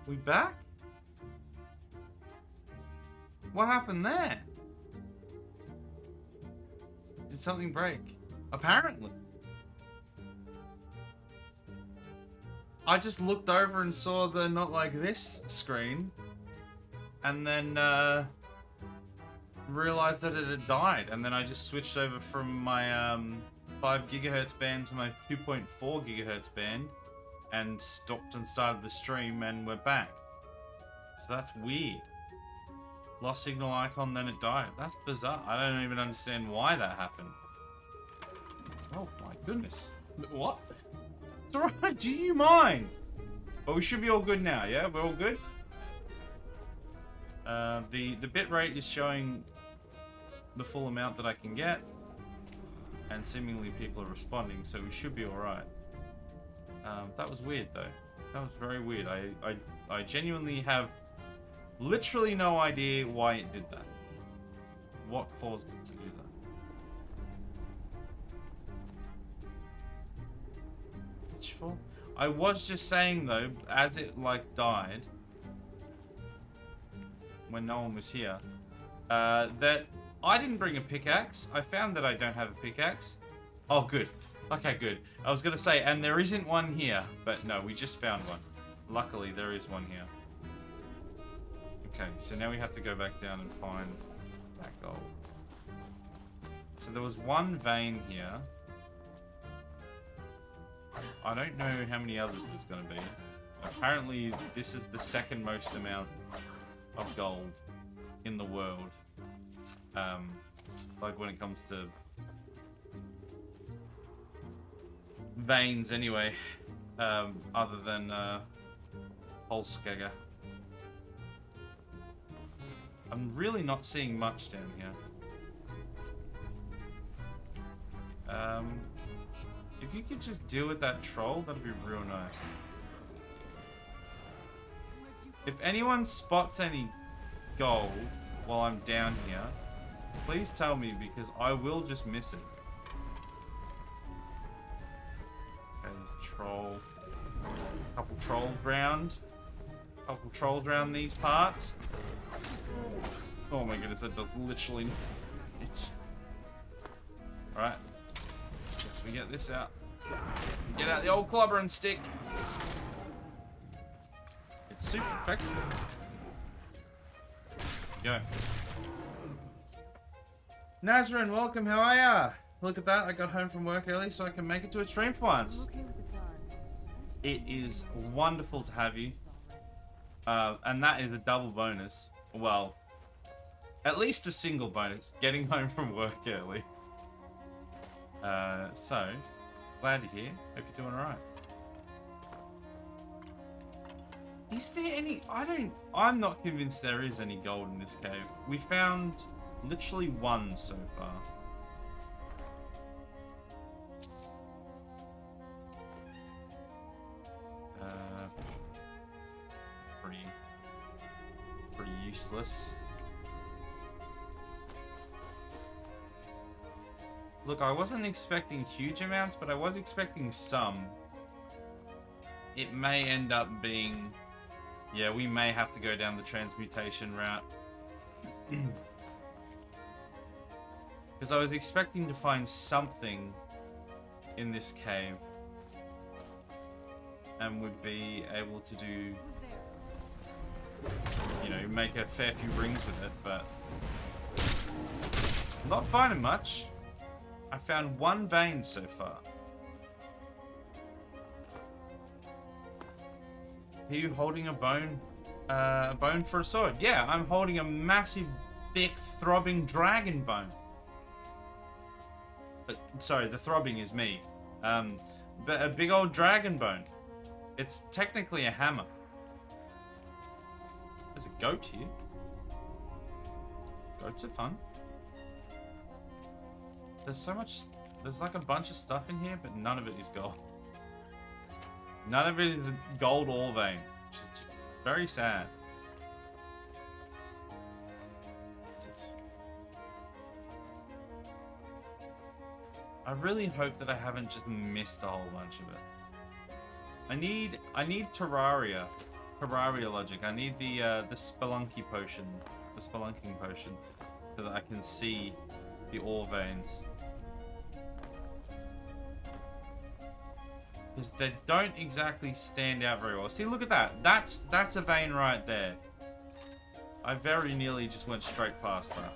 We back? What happened there? Did something break? Apparently. I just looked over and saw the not like this screen. And then realized that it had died. And then I just switched over from my 5 gigahertz band to my 2.4 gigahertz band. And stopped and started the stream, and we're back. So that's weird. Lost signal icon, then it died. That's bizarre. I don't even understand why that happened. Oh my goodness. What? It's alright, do you mind? But we should be all good now, yeah? We're all good? The bit rate is showing the full amount that I can get. And seemingly people are responding, so we should be alright. That was weird though. That was very weird. I genuinely have literally no idea why it did that. What caused it to do that? Pitchfork? I was just saying though, as it like died, when no one was here, that I didn't bring a pickaxe. I found that I don't have a pickaxe. Oh, good. Okay, good. I was going to say, and there isn't one here. But no, we just found one. Luckily, there is one here. Okay, so now we have to go back down and find that gold. So there was one vein here. I don't know how many others there's going to be. Apparently, this is the second most amount of gold in the world. Like when it comes to veins anyway, other than Holskegger. I'm really not seeing much down here. If you could just deal with that troll, that'd be real nice. If anyone spots any gold while I'm down here, please tell me because I will just miss it. There's a troll. Couple trolls round. Couple trolls round these parts. Oh my goodness, that does literally itch. Alright. Guess we get this out. Get out the old clobbering stick. It's super effective. Go. Nazrin, welcome, how are ya? Look at that, I got home from work early so I can make it to a stream for once. It is wonderful to have you. And that is a double bonus. Well, at least a single bonus, getting home from work early. So, glad you're here. Hope you're doing alright. Is there any... I'm not convinced there is any gold in this cave. We found literally one so far. Pretty useless. Look, I wasn't expecting huge amounts, but I was expecting some. It may end up being... Yeah, we may have to go down the transmutation route. Because I was expecting to find something in this cave. And would be able to do... You know, make a fair few rings with it, but... Not finding much. I found one vein so far. Are you holding a bone? A bone for a sword? Yeah, I'm holding a massive, thick, throbbing dragon bone. Sorry, the throbbing is me. But a big old dragon bone. It's technically a hammer. There's a goat here. Goats are fun. There's so much... There's like a bunch of stuff in here, but none of it is gold. None of it is gold or vein, which is very sad. I really hope that I haven't just missed a whole bunch of it. I need Terraria Terraria logic. I need the spelunky potion, the spelunking potion, so that I can see the ore veins. Because they don't exactly stand out very well. See, look at that. That's a vein right there. I very nearly just went straight past that.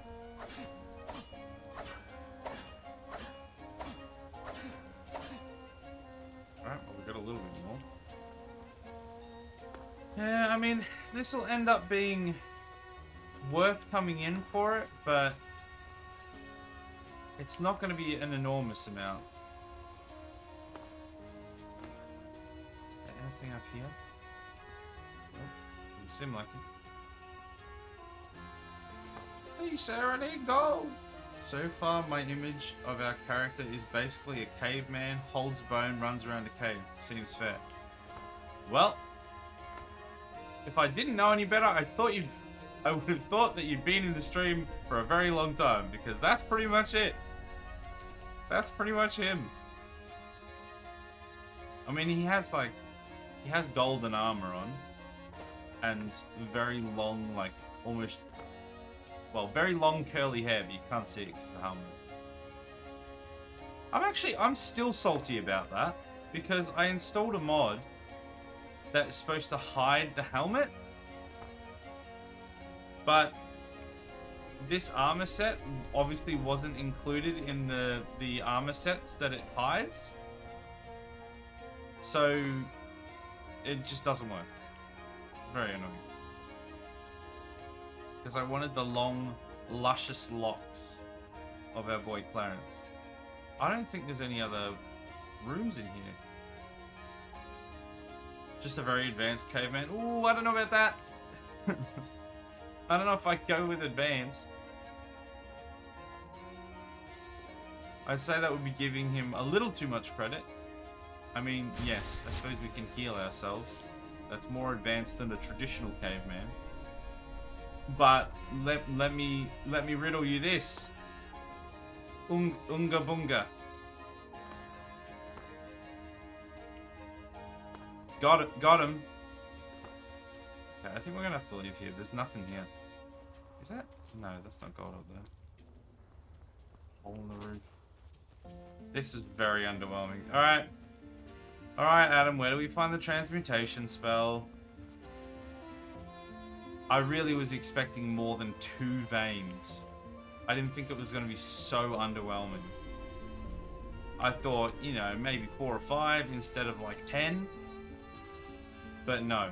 Alright, well, we got a little bit more. Yeah, I mean, this will end up being worth coming in for it, but it's not going to be an enormous amount. Is there anything up here? Nope, doesn't seem like it. Hey Sarah, there you go! So far, my image of our character is basically a caveman, holds bone, runs around a cave. Seems fair. Well, if I didn't know any better, I would have thought that you'd been in the stream for a very long time, because that's pretty much it. That's pretty much him. I mean, he has golden armor on, and very long, like, almost, well, very long curly hair, but you can't see it because of the helmet. I'm still salty about that, because I installed a mod that's supposed to hide the helmet, but this armor set obviously wasn't included in the armor sets that it hides, so it just doesn't work. Very annoying. Because I wanted the long, luscious locks of our boy Clarence. I don't think there's any other rooms in here. Just a very advanced caveman. Ooh, I don't know about that. I don't know if I go with advanced. I'd say that would be giving him a little too much credit. I mean, yes, I suppose we can heal ourselves. That's more advanced than a traditional caveman. But let me riddle you this. Unga bunga. Got him. Okay, I think we're gonna have to leave here. There's nothing here. Is that? No, that's not gold up there. Hole in the roof. This is very underwhelming. Alright. Alright, Adam, where do we find the transmutation spell? I really was expecting more than 2 veins. I didn't think it was going to be so underwhelming. I thought, you know, maybe 4 or 5 instead of like 10. But no.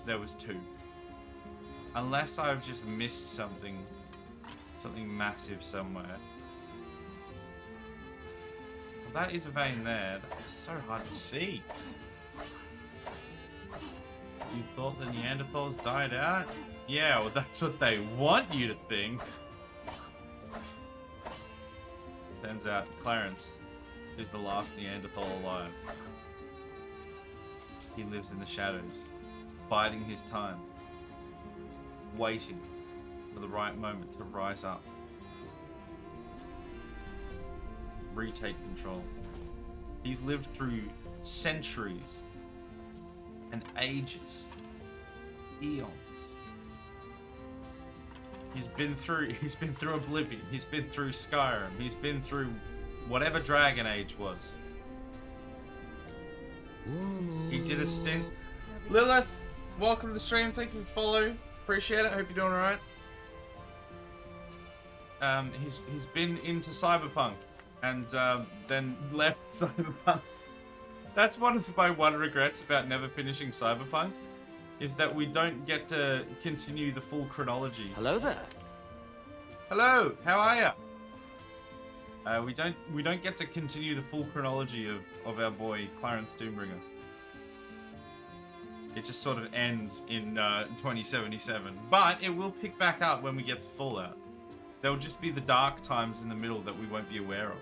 There was 2. Unless I've just missed something massive somewhere. Well, that is a vein there. That's so hard to see. You thought the Neanderthals died out? Yeah, well that's what they want you to think. Turns out Clarence is the last Neanderthal alive. He lives in the shadows, biding his time, waiting for the right moment to rise up. Retake control. He's lived through centuries and ages, eons. He's been through Oblivion. He's been through Skyrim. He's been through whatever Dragon Age was. He did a stint. Lilith, welcome to the stream. Thank you for follow. Appreciate it. Hope you're doing alright. He's been into Cyberpunk and then left Cyberpunk. That's one of my regrets about never finishing Cyberpunk, is that we don't get to continue the full chronology. Hello there. Hello, how are ya? We don't get to continue the full chronology of our boy Clarence Doombringer. It just sort of ends in 2077, but it will pick back up when we get to Fallout. There will just be the dark times in the middle that we won't be aware of.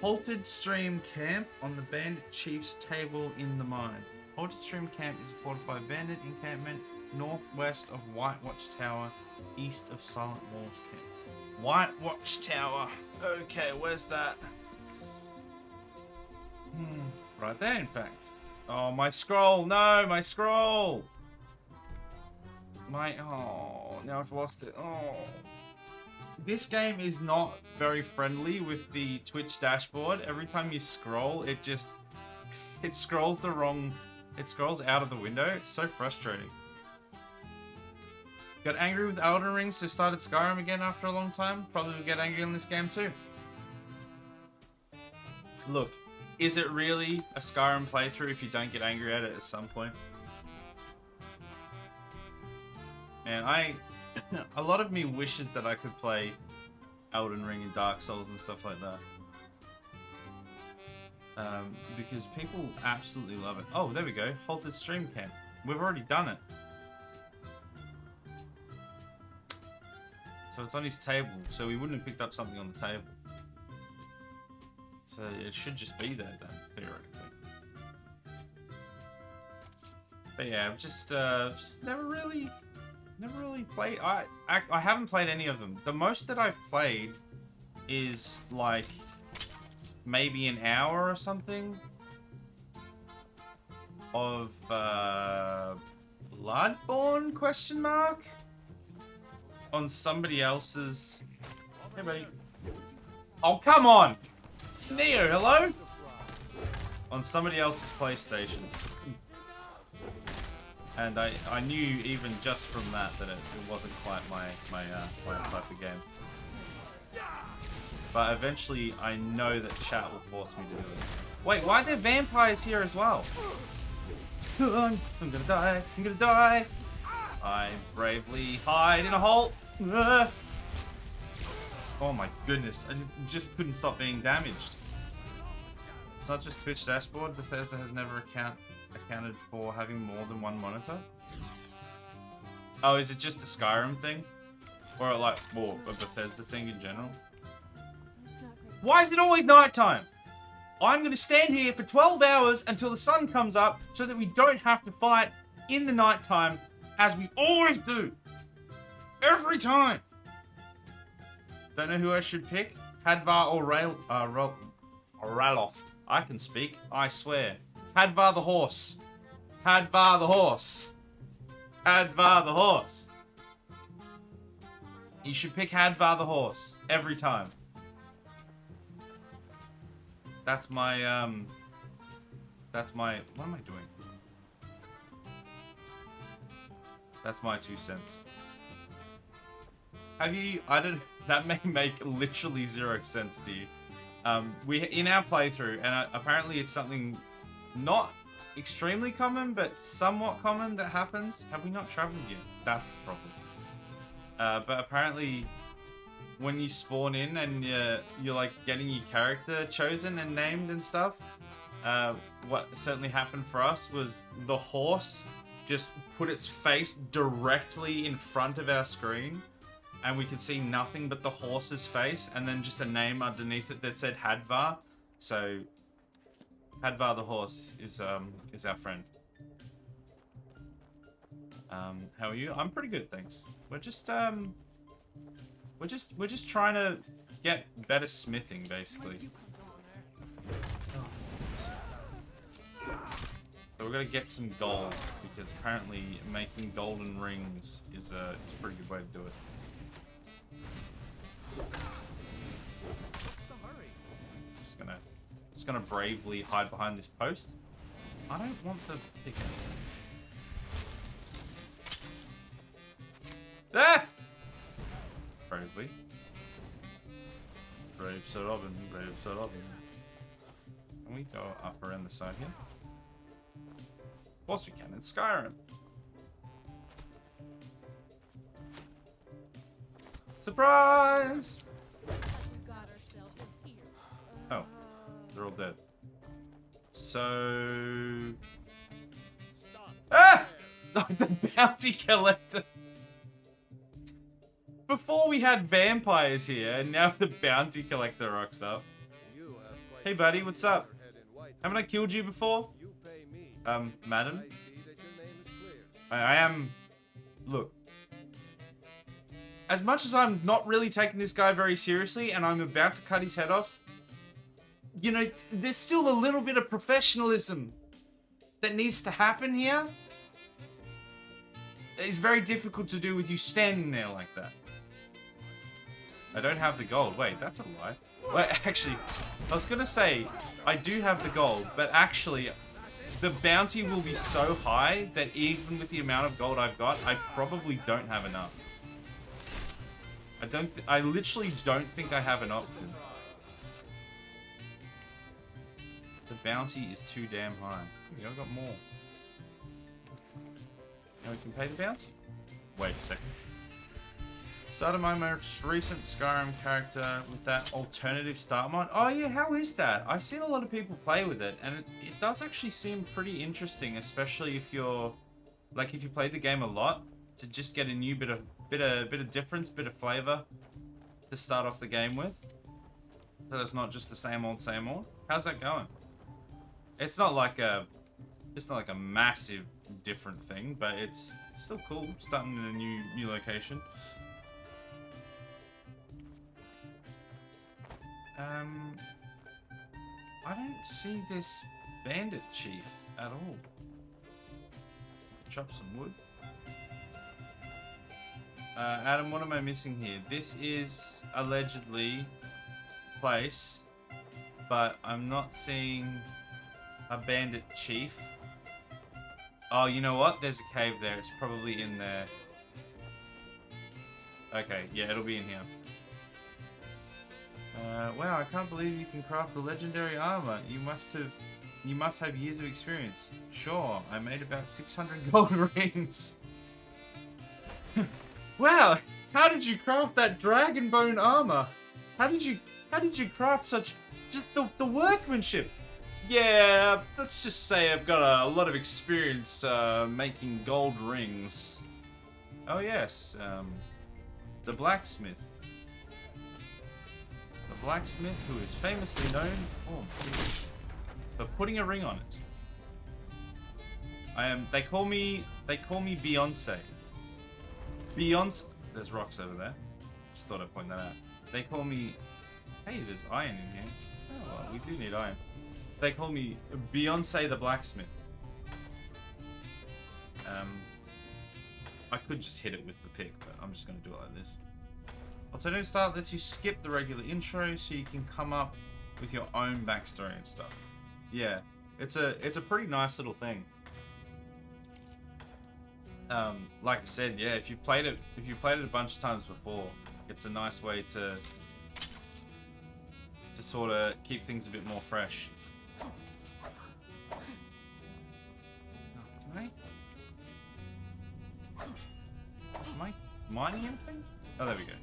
Halted Stream Camp on the Bandit Chief's table in the mine. Halted Stream Camp is a fortified bandit encampment northwest of White Watch Tower, east of Silent Walls Camp. White Watch Tower. Okay, where's that? Right there, in fact. Oh, my scroll. No, my scroll. Oh, now I've lost it. Oh. This game is not very friendly with the Twitch dashboard. Every time you scroll, it scrolls the wrong, it scrolls out of the window. It's so frustrating. Got angry with Elden Ring, so started Skyrim again after a long time. Probably will get angry in this game too. Look, is it really a Skyrim playthrough if you don't get angry at it at some point? And a lot of me wishes that I could play Elden Ring and Dark Souls and stuff like that. Because people absolutely love it. Oh, there we go. Halted stream camp. We've already done it. So it's on his table. So we wouldn't have picked up something on the table. So it should just be there then, theoretically. But yeah, just never really played. I haven't played any of them. The most that I've played is like maybe an hour or something of Bloodborne question mark on somebody else's. Hey buddy. Oh come on, Neo, hello. On somebody else's PlayStation. And I knew even just from that it wasn't quite my type of game. But eventually I know that chat will force me to do it. Wait, why are there vampires here as well? I'm gonna die, I'm gonna die. I bravely hide in a hole. Oh my goodness, I just couldn't stop being damaged. It's not just Twitch dashboard, Bethesda has never accounted for having more than one monitor? Oh, is it just a Skyrim thing? Or like, more a Bethesda thing in general? Why is it always nighttime? I'm gonna stand here for 12 hours until the sun comes up so that we don't have to fight in the nighttime as we always do. Every time. Don't know who I should pick? Hadvar or Ralof. I can speak, I swear. Hadvar the horse. Hadvar the horse. Hadvar the horse. You should pick Hadvar the horse every time. That's my what am I doing? That's my 2 cents. Have you, that may make literally 0 sense to you. We, in our playthrough, and apparently it's something not extremely common, but somewhat common that happens. Have we not traveled yet? That's the problem. But apparently, when you spawn in and you're like getting your character chosen and named and stuff, what certainly happened for us was the horse just put its face directly in front of our screen, and we could see nothing but the horse's face, and then just a name underneath it that said Hadvar. So Hadvar the horse is our friend. How are you? I'm pretty good, thanks. We're just trying to get better smithing, basically. So we're gonna get some gold, because apparently making golden rings is a pretty good way to do it. Just gonna bravely hide behind this post. I don't want the pickaxe. Ah! Bravely. Brave Sir Robin, brave Sir Robin. Can we go up around the side here? Of course we can, it's Skyrim. Surprise! Oh, they're all dead. So... Ah! The bounty collector! Before we had vampires here, and now the bounty collector rocks up. Hey buddy, what's up? Haven't I killed you before? Madam? I am... Look. As much as I'm not really taking this guy very seriously, and I'm about to cut his head off, you know, there's still a little bit of professionalism that needs to happen here. It's very difficult to do with you standing there like that. I don't have the gold. Wait, that's a lie. Wait, actually, I was gonna say, I do have the gold, but actually, the bounty will be so high that even with the amount of gold I've got, I probably don't have enough. I literally don't think I have enough. The bounty is too damn high. Here, I've got more. Now we can pay the bounty? Wait a second. Started my most recent Skyrim character with that alternative start mod. Oh yeah, how is that? I've seen a lot of people play with it, and it does actually seem pretty interesting, especially if you're, like, if you played the game a lot, to just get a new bit of difference, bit of flavor to start off the game with. So it's not just the same old, same old. How's that going? It's not like a massive different thing, but it's still cool starting in a new location. I don't see this bandit chief at all. Chop some wood. Adam, what am I missing here? This is allegedly place, but I'm not seeing a bandit chief. Oh, you know what? There's a cave there. It's probably in there. Okay, yeah, it'll be in here. Wow, I can't believe you can craft the legendary armor. You must have years of experience. Sure, I made about 600 gold rings. Wow, how did you craft that dragon bone armor? How did you craft such, just the workmanship? Yeah, let's just say I've got a lot of experience making gold rings. Oh yes, the blacksmith. The blacksmith who is famously known for putting a ring on it. They call me Beyonce. Beyonce. There's rocks over there. Just thought I'd point that out. They call me. Hey, there's iron in here. Oh, well, we do need iron. They call me Beyonce the blacksmith. I could just hit it with the pick, but I'm just gonna do it like this. Alternative start lets you skip the regular intro, so you can come up with your own backstory and stuff. Yeah, it's a pretty nice little thing. Like I said, yeah, if you've played it a bunch of times before, it's a nice way to sort of keep things a bit more fresh. Can I mining anything? Oh, there we go.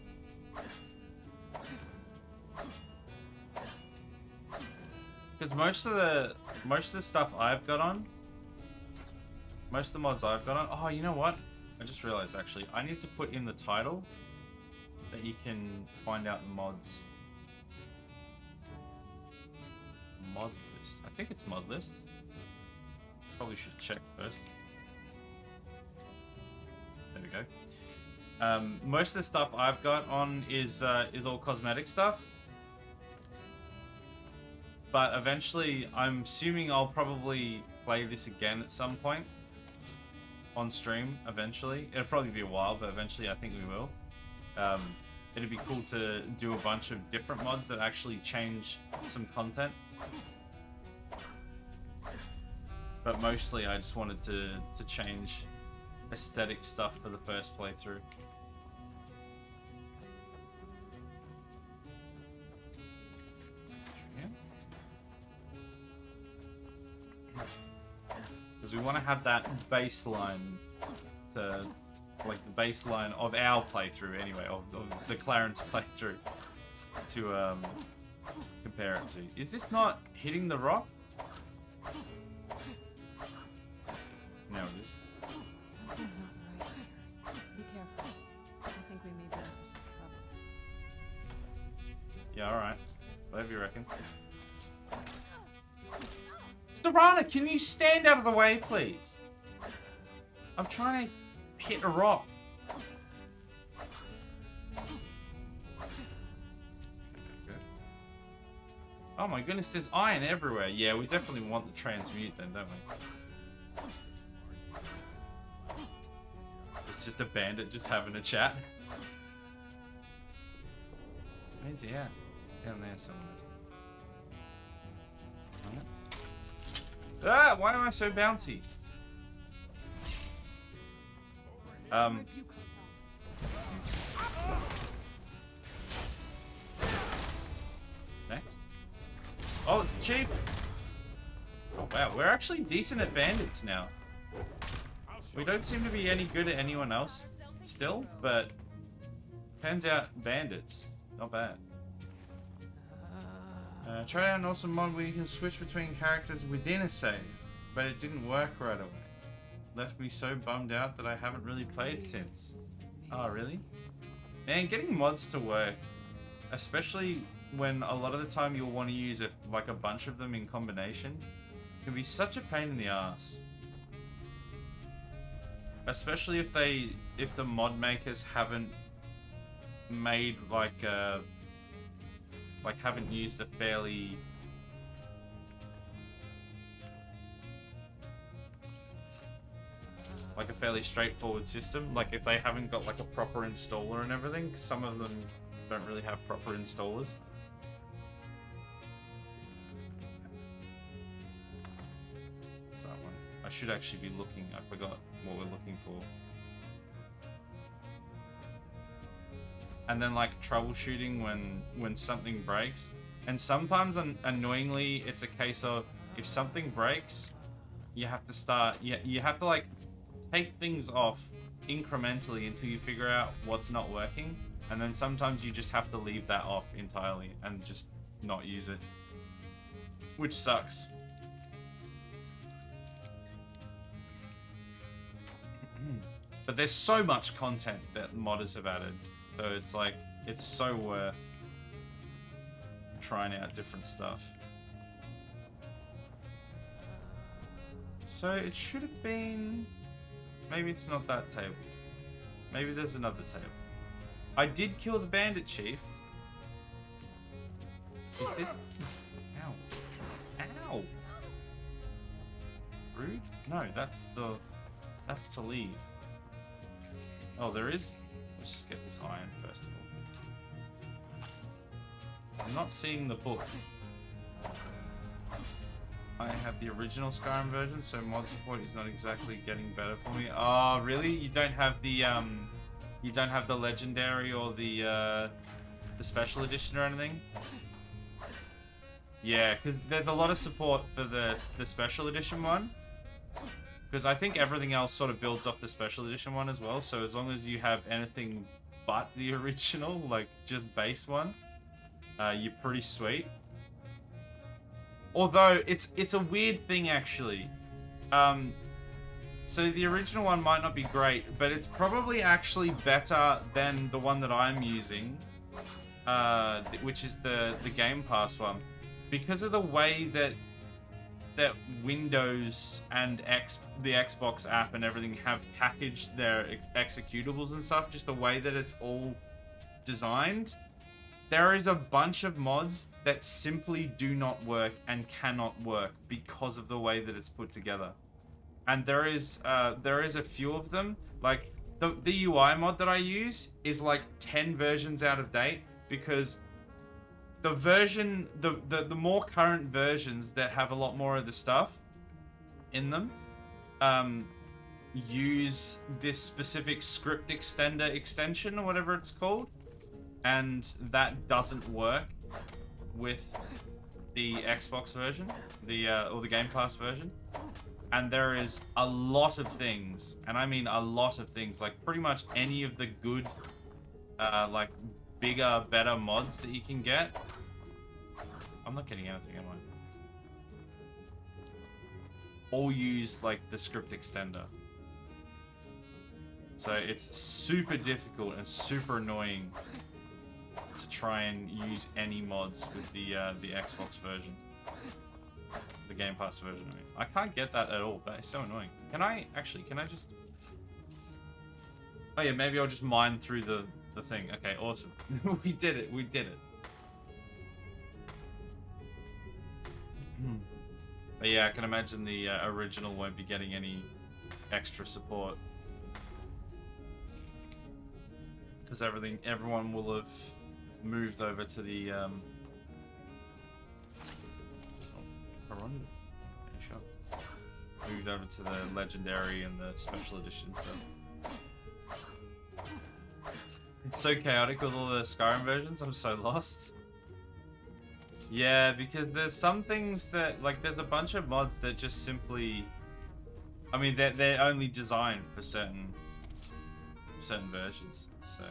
Because most of the stuff I've got on, most of the mods I've got on. Oh, you know what? I just realized actually I need to put in the title that you can find out the mods. Mod list. I think it's mod list. Probably should check first. There we go. Most of the stuff I've got on is all cosmetic stuff. But eventually, I'm assuming I'll probably play this again at some point on stream. Eventually, it'll probably be a while, but eventually, I think we will. It'd be cool to do a bunch of different mods that actually change some content. But mostly, I just wanted to change aesthetic stuff for the first playthrough. Because we want to have that baseline to, like, the baseline of our playthrough anyway, of the Clarence playthrough to compare it to. Is this not hitting the rock? No, it is. Something's not right here. Be careful. I think we may be in for some trouble. Yeah, alright. Whatever you reckon. Starana, can you stand out of the way, please? I'm trying to hit a rock. Oh my goodness, there's iron everywhere. Yeah, we definitely want the transmute then, don't we? It's just a bandit just having a chat. Where's he at? He's down there somewhere. Ah, why am I so bouncy? Next. Oh, it's cheap. Oh wow, we're actually decent at bandits now. We don't seem to be any good at anyone else still, but turns out bandits, not bad. Tried out an awesome mod where you can switch between characters within a save, but it didn't work right away. Left me so bummed out that I haven't really played since. Oh, really? Man, getting mods to work, especially when a lot of the time you'll want to use like a bunch of them in combination, can be such a pain in the ass. Especially if the mod makers haven't made haven't used a fairly straightforward system. Like if they haven't got like a proper installer and everything, some of them don't really have proper installers. It's that one. I should actually be looking. I forgot what we're looking for. And then like troubleshooting when something breaks. And sometimes annoyingly it's a case of if something breaks, you have to start you have to like take things off incrementally until you figure out what's not working, and then sometimes you just have to leave that off entirely and just not use it, which sucks. But there's so much content that modders have added, so it's like it's so worth trying out different stuff. So it should have been... Maybe it's not that table. Maybe there's another table. I did kill the bandit chief. Is this... Ow. Ow! Rude? No, that's to leave. Oh, there is... Let's just get this iron first of all. I'm not seeing the book. I have the original Skyrim version, so mod support is not exactly getting better for me. Oh, really? You don't have the legendary or the special edition or anything? Yeah, because there's a lot of support for the special edition one. Because I think everything else sort of builds off the special edition one as well. So as long as you have anything but the original, like just base one, you're pretty sweet. Although it's a weird thing actually. So the original one might not be great, but it's probably actually better than the one that I'm using, which is the Game Pass one, because of the way that Windows and the Xbox app and everything have packaged their executables and stuff. Just the way that it's all designed. There is a bunch of mods that simply do not work and cannot work because of the way that it's put together. And there is a few of them. Like the UI mod that I use is like 10 versions out of date, because the more current versions that have a lot more of the stuff in them use this specific script extender extension or whatever it's called. And that doesn't work with the Xbox version, or the Game Pass version. And there is a lot of things, and I mean a lot of things, like pretty much any of the good, like bigger, better mods that you can get. I'm not getting anything, am I? All use like the script extender. So it's super difficult and super annoying to try and use any mods with the Xbox version, the Game Pass version. I mean, I can't get that at all. That is so annoying. Can I just? Oh yeah, maybe I'll just mine through the thing. Okay, awesome. We did it. We did it. But yeah, I can imagine the original won't be getting any extra support. Because everyone will have moved over to the moved over to the legendary and the special edition stuff. It's so chaotic with all the Skyrim versions. I'm so lost. Yeah, because there's some things that, like, there's a bunch of mods that just simply, I mean, they're only designed for certain versions. So,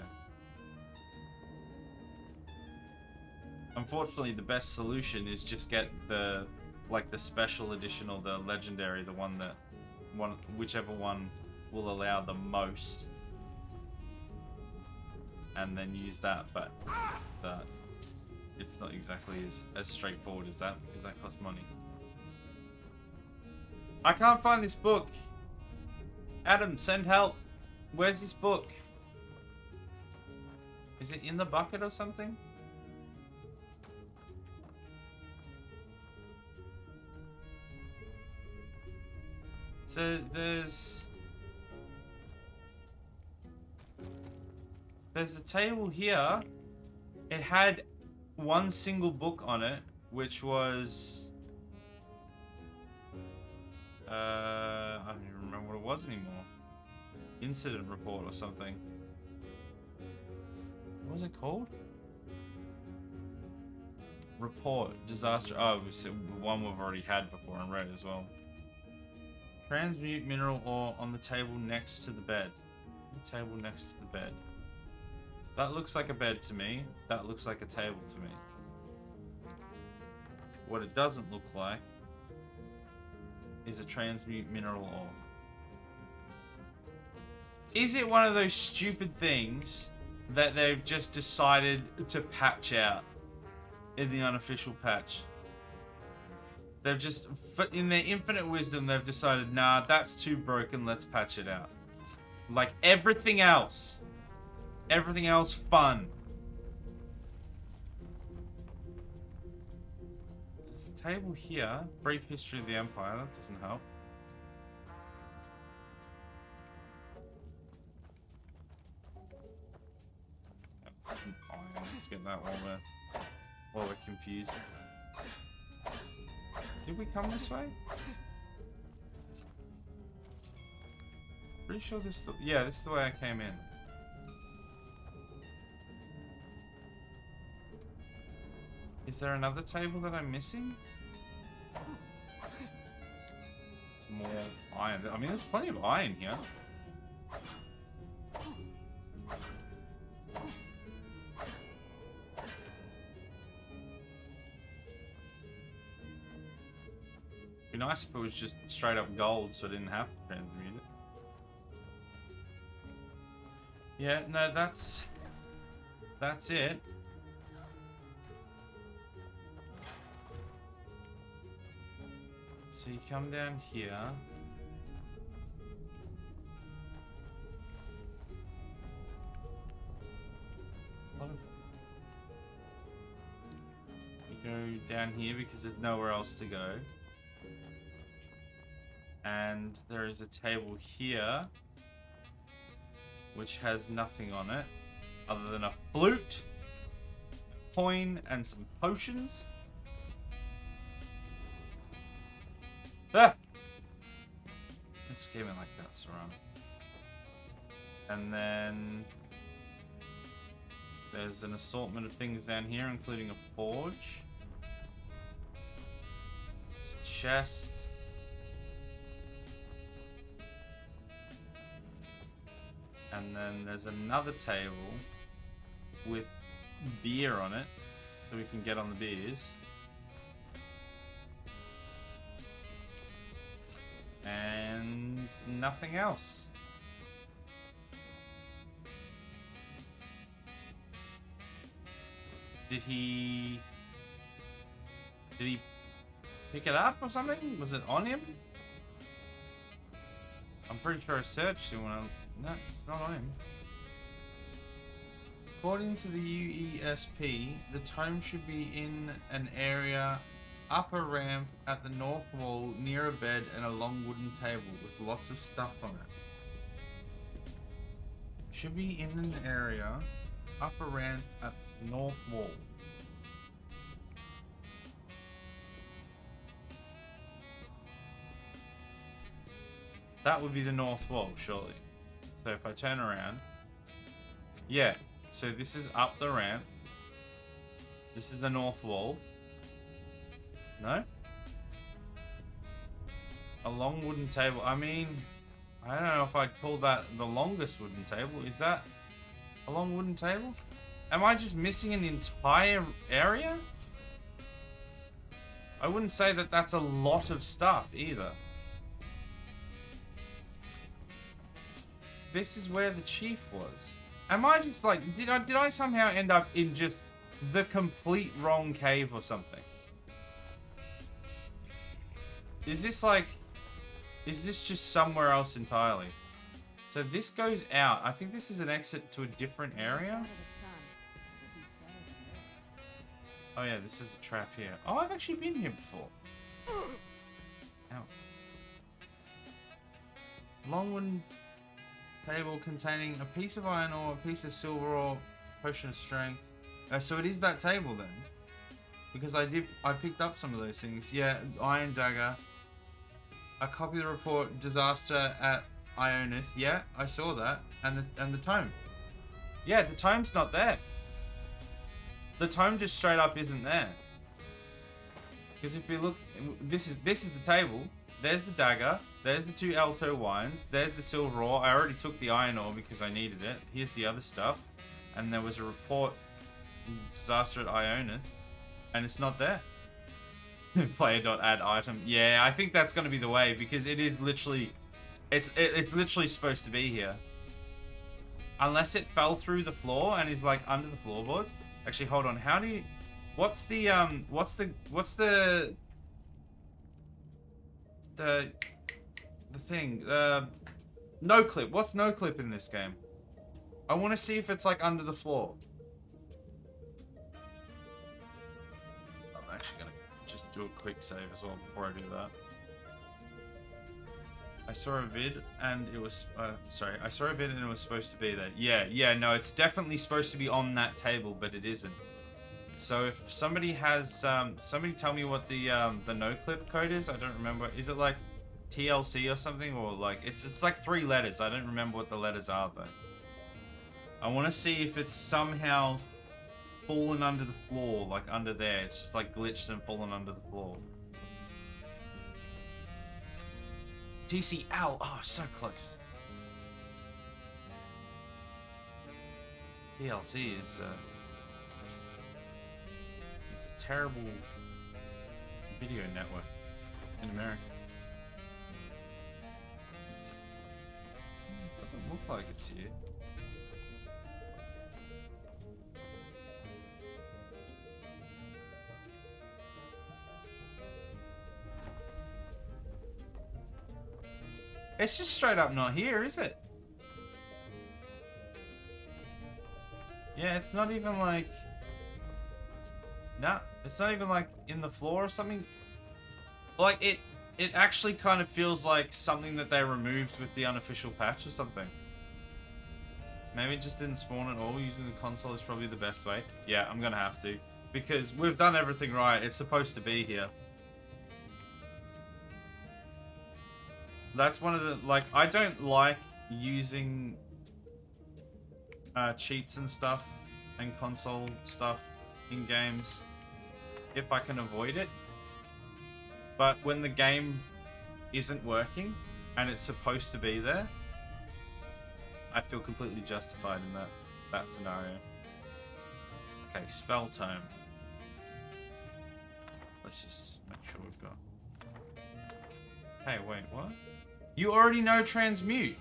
unfortunately, the best solution is just get the special edition or the legendary, whichever one will allow the most, and then use that. But it's not exactly as straightforward as that, because that costs money. I can't find this book. Adam, send help. Where's this book? Is it in the bucket or something? So there's a table here. It had one single book on it, which was I don't even remember what it was anymore. Incident report or something. What was it called? Report disaster. Oh, it was one we've already had before and read as well. Transmute mineral ore on the table next to the bed. The table next to the bed. That looks like a bed to me. That looks like a table to me. What it doesn't look like is a transmute mineral ore. Is it one of those stupid things that they've just decided to patch out in the unofficial patch? They've just, in their infinite wisdom, they've decided, nah, that's too broken, let's patch it out. Like everything else fun. There's a table here, brief history of the Empire, that doesn't help. Let's get that while we're confused. Did we come this way? Pretty sure this is the way I came in. Is there another table that I'm missing? It's more iron. I mean, there's plenty of iron here. It'd be nice if it was just straight up gold so I didn't have to transmute it. Yeah, no, that's it. So you come down here. You go down here because there's nowhere else to go. And there is a table here which has nothing on it other than a flute, a coin, and some potions. Ah! Don't scare me like that, Saran. And then there's an assortment of things down here, including a forge, a chest, and then there's another table with beer on it, so we can get on the beers. And nothing else. Did he pick it up or something? Was it on him? I'm pretty sure I searched him when I... No, it's not on him. According to the UESP, the tome should be in an area upper ramp at the north wall near a bed and a long wooden table with lots of stuff on it. Should be in an area. Upper ramp at north wall. That would be the north wall, surely. So if I turn around, yeah. So this is up the ramp. This is the north wall. No? A long wooden table. I mean, I don't know if I'd call that the longest wooden table. Is that a long wooden table? Am I just missing an entire area? I wouldn't say that that's a lot of stuff either. This is where the chief was. Am I just like, did I somehow end up in just the complete wrong cave or something? Is this just somewhere else entirely? So this goes out. I think this is an exit to a different area. Oh yeah, this is a trap here. Oh, I've actually been here before. Ow. Long wooden table containing a piece of iron ore, a piece of silver ore, potion of strength. So it is that table then, because I picked up some of those things. Yeah, iron dagger, a copy of the report, disaster at Ionith. Yeah, I saw that, and the tome. Yeah, the tome's not there. The tome just straight up isn't there. Because if we look, this is the table. There's the dagger. There's the 2 alto wines. There's the silver ore. I already took the iron ore because I needed it. Here's the other stuff. And there was a report, disaster at Ionith, and it's not there. Player.add item. Yeah, I think that's going to be the way, because it is literally, it's literally supposed to be here. Unless it fell through the floor and is like under the floorboards. Actually, hold on. How do you, what's the thing, no clip. What's no clip in this game? I want to see if it's like under the floor. I'm actually gonna just do a quick save as well before I do that. I saw a vid and it was I saw a vid and it was supposed to be there. Yeah, no, it's definitely supposed to be on that table, but it isn't. So if somebody has somebody tell me what the no clip code is. I don't remember. Is it like TLC or something, or like it's like 3 letters. I don't remember what the letters are though. I want to see if it's somehow fallen under the floor, like under there. It's just like glitched and fallen under the floor. TCL. Oh, so close. TLC is a terrible video network in America. Doesn't look like it's here. It's just straight up not here, is it? Yeah, it's not even like... Nah, it's not even like in the floor or something. Like, it actually kind of feels like something that they removed with the unofficial patch or something. Maybe it just didn't spawn at all. Using the console is probably the best way. Yeah, I'm gonna have to. Because we've done everything right. It's supposed to be here. That's one of the, like, I don't like using cheats and stuff and console stuff in games if I can avoid it. But when the game isn't working and it's supposed to be there, I feel completely justified in that scenario. Okay, spell tome. Let's just make sure we've got... Hey, wait, what? You already know transmute.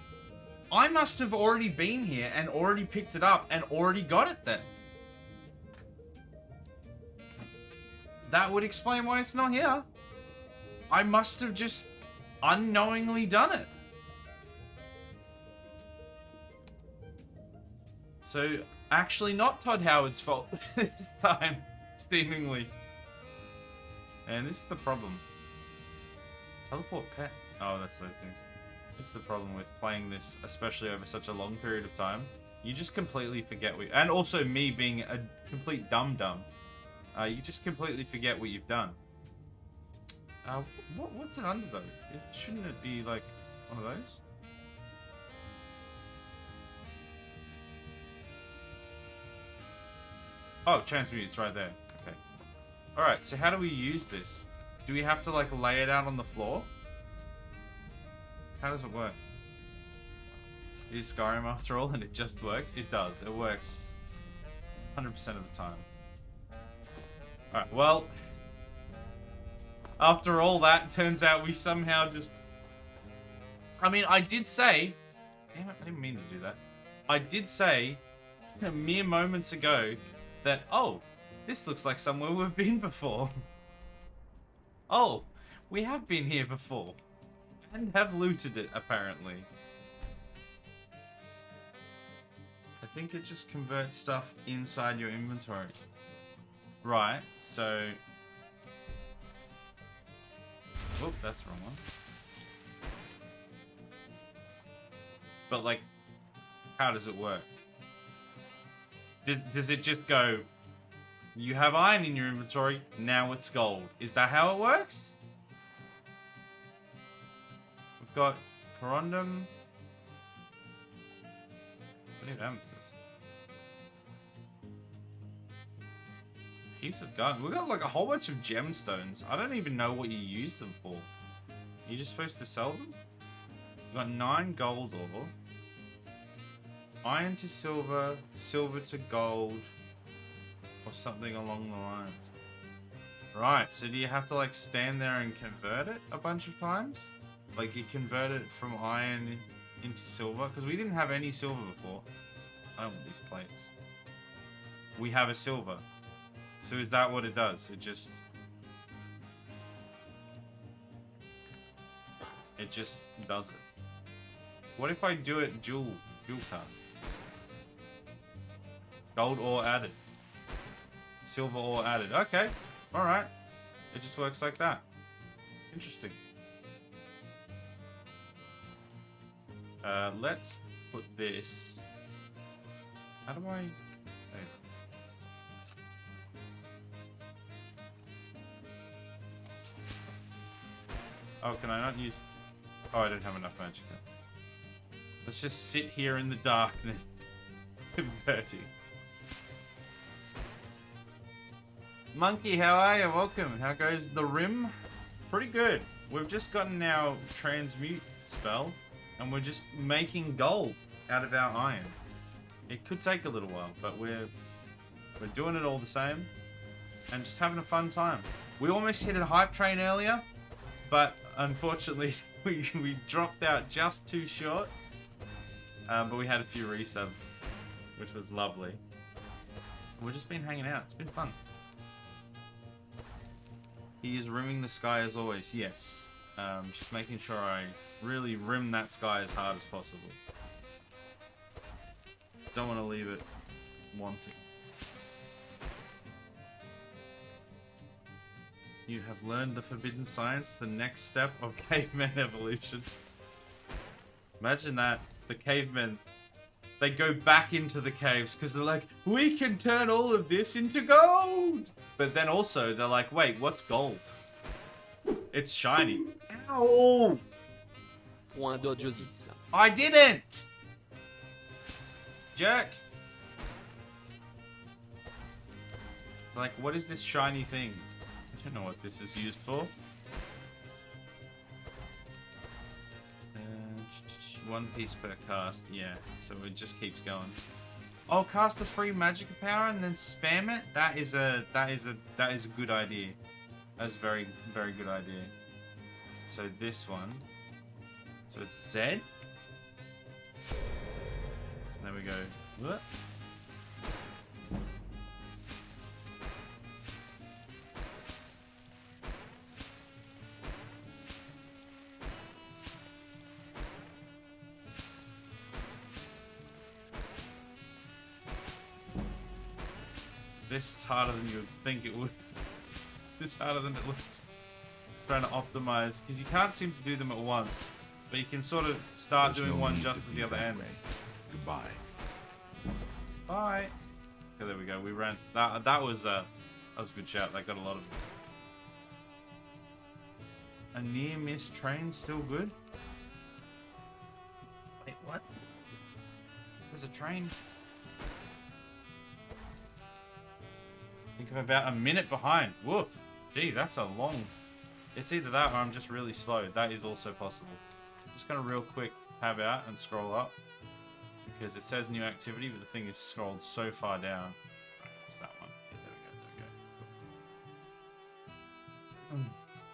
I must have already been here and already picked it up and already got it then. That would explain why it's not here. I must have just unknowingly done it. So, actually not Todd Howard's fault this time, seemingly. And this is the problem. Teleport pet. Oh, that's those things. This is the problem with playing this, especially over such a long period of time. You just completely forget what... And also me being a complete dum-dum. You just completely forget what you've done. What's it under, though? Shouldn't it be, like, one of those? Oh, transmute, it's right there. Okay. Alright, so how do we use this? Do we have to, like, lay it out on the floor? How does it work? It is Skyrim after all, and it just works? It does. It works 100% of the time. Alright, well... After all that, turns out we somehow just... I mean, I did say... Damn it, I didn't mean to do that. I did say, mere moments ago, that, oh, this looks like somewhere we've been before. Oh, we have been here before. And have looted it, apparently. I think it just converts stuff inside your inventory. Right, so... Whoop, that's the wrong one. But, like, how does it work? Does it just go, you have iron in your inventory, now it's gold? Is that how it works? We've got corundum. We need amethyst. Heaps of gold. We've got like a whole bunch of gemstones. I don't even know what you use them for. Are you just supposed to sell them? We've got 9 gold ore. Iron to silver, silver to gold, or something along the lines. Right, so do you have to like stand there and convert it a bunch of times? Like you convert it from iron into silver? Because we didn't have any silver before. I don't want these plates. We have a silver. So is that what it does? It just does it. What if I do it dual cast? Gold ore added. Silver ore added. Okay. Alright. It just works like that. Interesting. Let's put this... How do I... Oh, can I not use... Oh, I don't have enough magic. Let's just sit here in the darkness. Converting. Monkey, how are you? Welcome. How goes the rim? Pretty good. We've just gotten our transmute spell, and we're just making gold out of our iron. It could take a little while, but we're doing it all the same, and just having a fun time. We almost hit a hype train earlier, but unfortunately we dropped out just too short. But we had a few resubs, which was lovely. We've just been hanging out. It's been fun. He is rimming the sky as always. Yes. Just making sure I really rim that sky as hard as possible. Don't want to leave it wanting. You have learned the forbidden science, the next step of caveman evolution. Imagine that. The cavemen, they go back into the caves because they're like, we can turn all of this into gold. But then also they're like, wait, what's gold? It's shiny. Ow! Point d'odiosisme. I didn't! Jerk. Like, what is this shiny thing? I don't know what this is used for. 1 piece per cast, yeah. So it just keeps going. Oh, cast a free magic power and then spam it. That is a good idea. That's a very, very good idea. So this one. So it's Z. And there we go. What? This is harder than you would think it would. It's harder than it looks. Trying to optimize, because you can't seem to do them at once, but you can sort of start doing one just at the other end. Goodbye. Bye. Okay, there we go. We ran. That was a good shout. That got a lot of. A near miss train still good. Wait, what? There's a train. I think I'm about a minute behind. Woof. Gee, that's a long. It's either that or I'm just really slow. That is also possible. Just gonna real quick tab out and scroll up. Because it says new activity, but the thing is scrolled so far down. Right, it's that one. Yeah, there we go. Cool.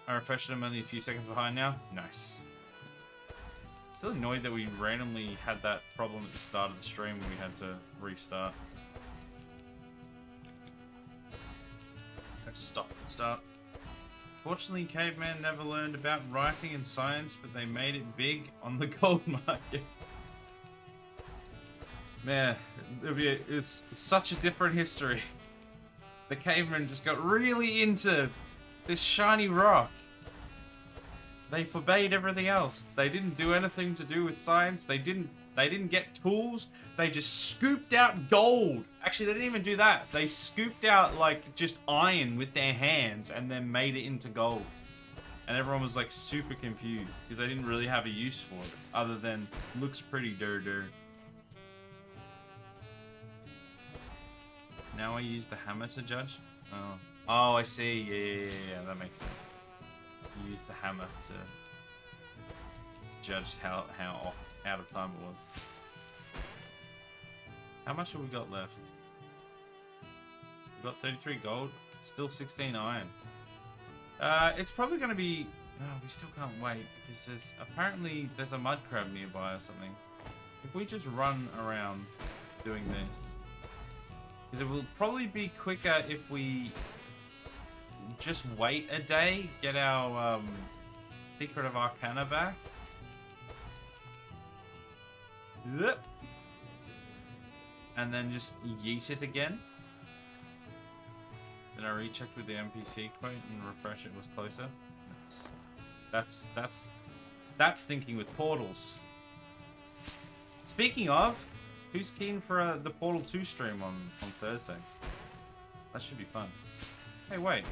I refreshed it. I'm only a few seconds behind now. Nice. Still annoyed that we randomly had that problem at the start of the stream when we had to restart. Stop and start. Fortunately, caveman never learned about writing and science, but they made it big on the gold market. Man, it's such a different history. The cavemen just got really into this shiny rock. They forbade everything else. They didn't do anything to do with science. They didn't get tools. They just scooped out gold. Actually, they didn't even do that. They scooped out like just iron with their hands and then made it into gold. And everyone was like super confused because they didn't really have a use for it other than looks pretty dirt. Now I use the hammer to judge? Oh, I see. Yeah, that makes sense. You use the hammer to judge how out of time it was. How much have we got left? We've got 33 gold, still 16 iron. It's probably going to be... No, we still can't wait because there's a mud crab nearby or something. If we just run around doing this... Because it will probably be quicker if we just wait a day, get our Secret of Arcana back. Yep. And then just yeet it again. Then I rechecked with the NPC quote and refresh it was closer. That's thinking with portals. Speaking of, who's keen for the Portal 2 stream on Thursday? That should be fun. Hey, wait.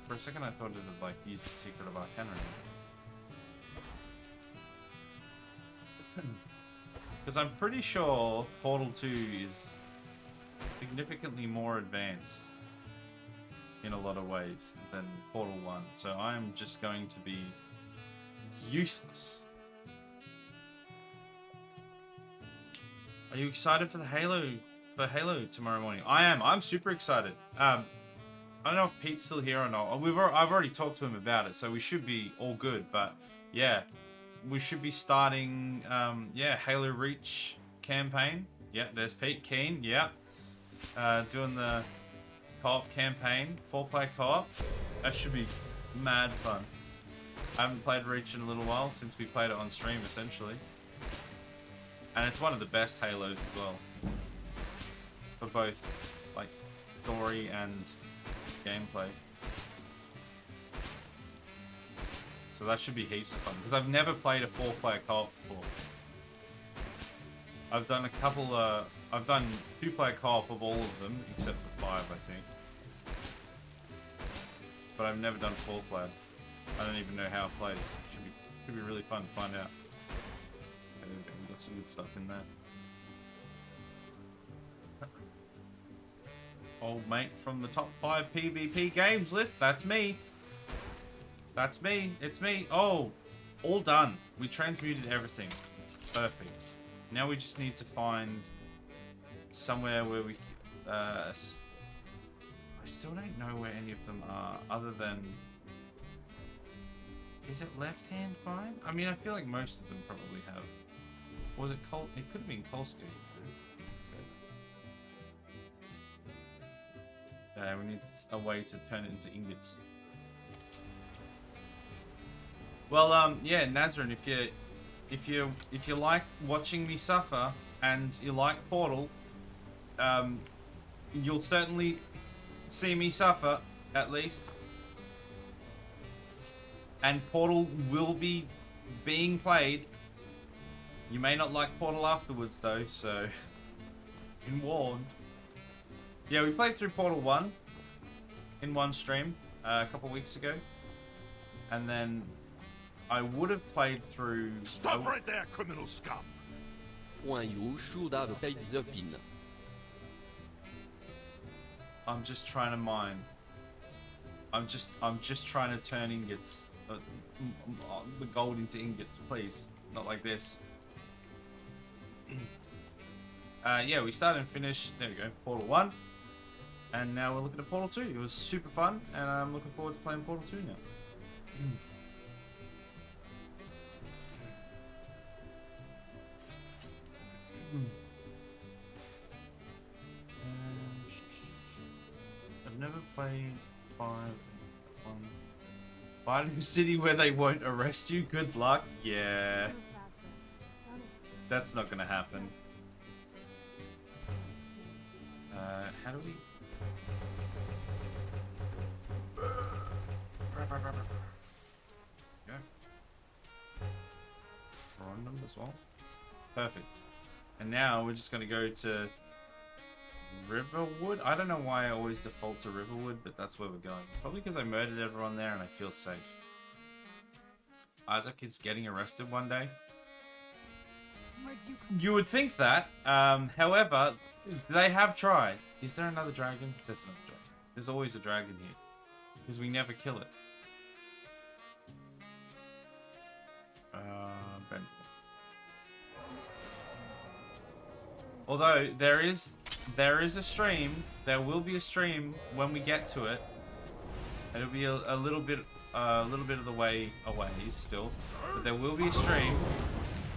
For a second I thought it had like used the Secret of Arcana. Because I'm pretty sure Portal 2 is significantly more advanced in a lot of ways than Portal 1. So I'm just going to be useless. Are you excited for the Halo tomorrow morning? I am. I'm super excited. I don't know if Pete's still here or not. I've already talked to him about it, so we should be all good. But yeah, we should be starting. Halo Reach campaign. Yeah, there's Pete keen. Yeah, doing the co-op campaign, 4-player co-op. That should be mad fun. I haven't played Reach in a little while since we played it on stream, essentially. And it's one of the best Halos as well. For both, like, story and gameplay. So that should be heaps of fun. Because I've never played a 4-player co-op before. I've done I've done 2-player co-op of all of them, except for 5, I think. But I've never done 4-player. I don't even know how it plays. Should be really fun to find out. We've got some good stuff in there. Old mate from the top 5 PvP games list. That's me. That's me. It's me. Oh, all done. We transmuted everything. Perfect. Now we just need to find somewhere where we... I still don't know where any of them are, other than... Is it left-hand mine? I mean, I feel like most of them probably have. Was it Kol? It could have been Kolsky. Let's go. Yeah, we need a way to turn it into ingots. Well, yeah, Nazrin, if you like watching me suffer and you like Portal, you'll certainly see me suffer at least. And Portal will be being played. You may not like Portal afterwards though, so been warned. Yeah, we played through Portal 1 in one stream a couple weeks ago. And then I would have played through... Stop right there, criminal scum! Point Yoshu da localisation fine. I'm just trying to mine. I'm just trying to turn ingots. The gold into ingots, please. Not like this. Yeah, we started and finished. There we go. Portal 1. And now we're looking at Portal 2. It was super fun, and I'm looking forward to playing Portal 2 now. I've never played 5 Fighting City where they won't arrest you. Good luck. Yeah, that's not gonna happen. How do we? Go. Random as well. Perfect. And now we're just gonna go to Riverwood. I don't know why I always default to Riverwood, but that's where we're going. Probably because I murdered everyone there and I feel safe. Isaac is getting arrested one day. You would think that. However, they have tried. Is there another dragon? There's another dragon. There's always a dragon here. Because we never kill it. Ben. Although there is a stream. There will be a stream when we get to it. It'll be a little bit of the way away still, but there will be a stream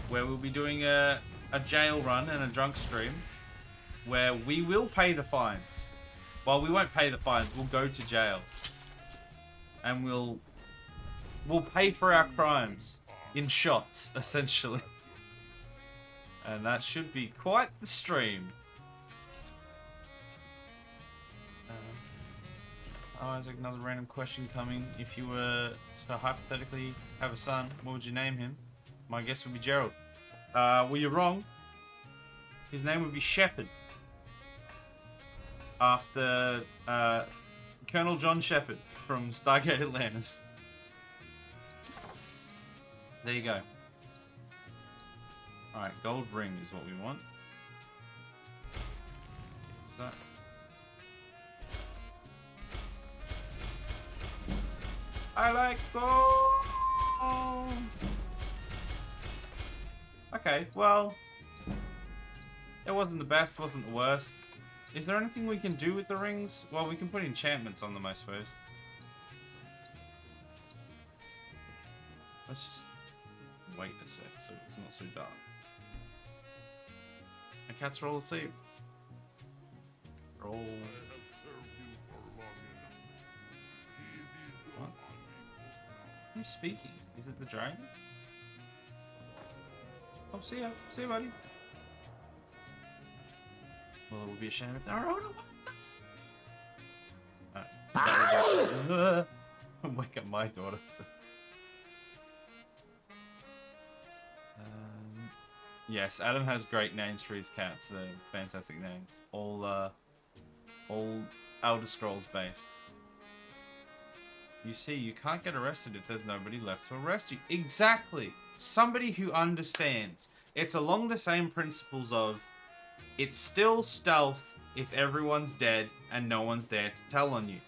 where we'll be doing a jail run and a drunk stream where we will pay the fines. Well, we won't pay the fines. We'll go to jail and we'll pay for our crimes in shots, essentially. And that should be quite the stream. Isaac, another random question coming. If you were to hypothetically have a son, what would you name him? My guess would be Gerald. Well, you're wrong. His name would be Shepard. After Colonel John Shepard from Stargate Atlantis. There you go. Alright, gold ring is what we want. Is that? I like gold! Okay, well... It wasn't the best, wasn't the worst. Is there anything we can do with the rings? Well, we can put enchantments on them, I suppose. Let's just wait a sec so it's not so dark. My cats are all asleep. Roll. What? Who's speaking? Is it the dragon? Oh, see ya. See ya, buddy. Well, it would be a shame if they were I'll wake up my daughter. Yes, Adam has great names for his cats. They're fantastic names. All Elder Scrolls based. You see, you can't get arrested if there's nobody left to arrest you. Exactly. Somebody who understands. It's along the same principles of it's still stealth if everyone's dead and no one's there to tell on you.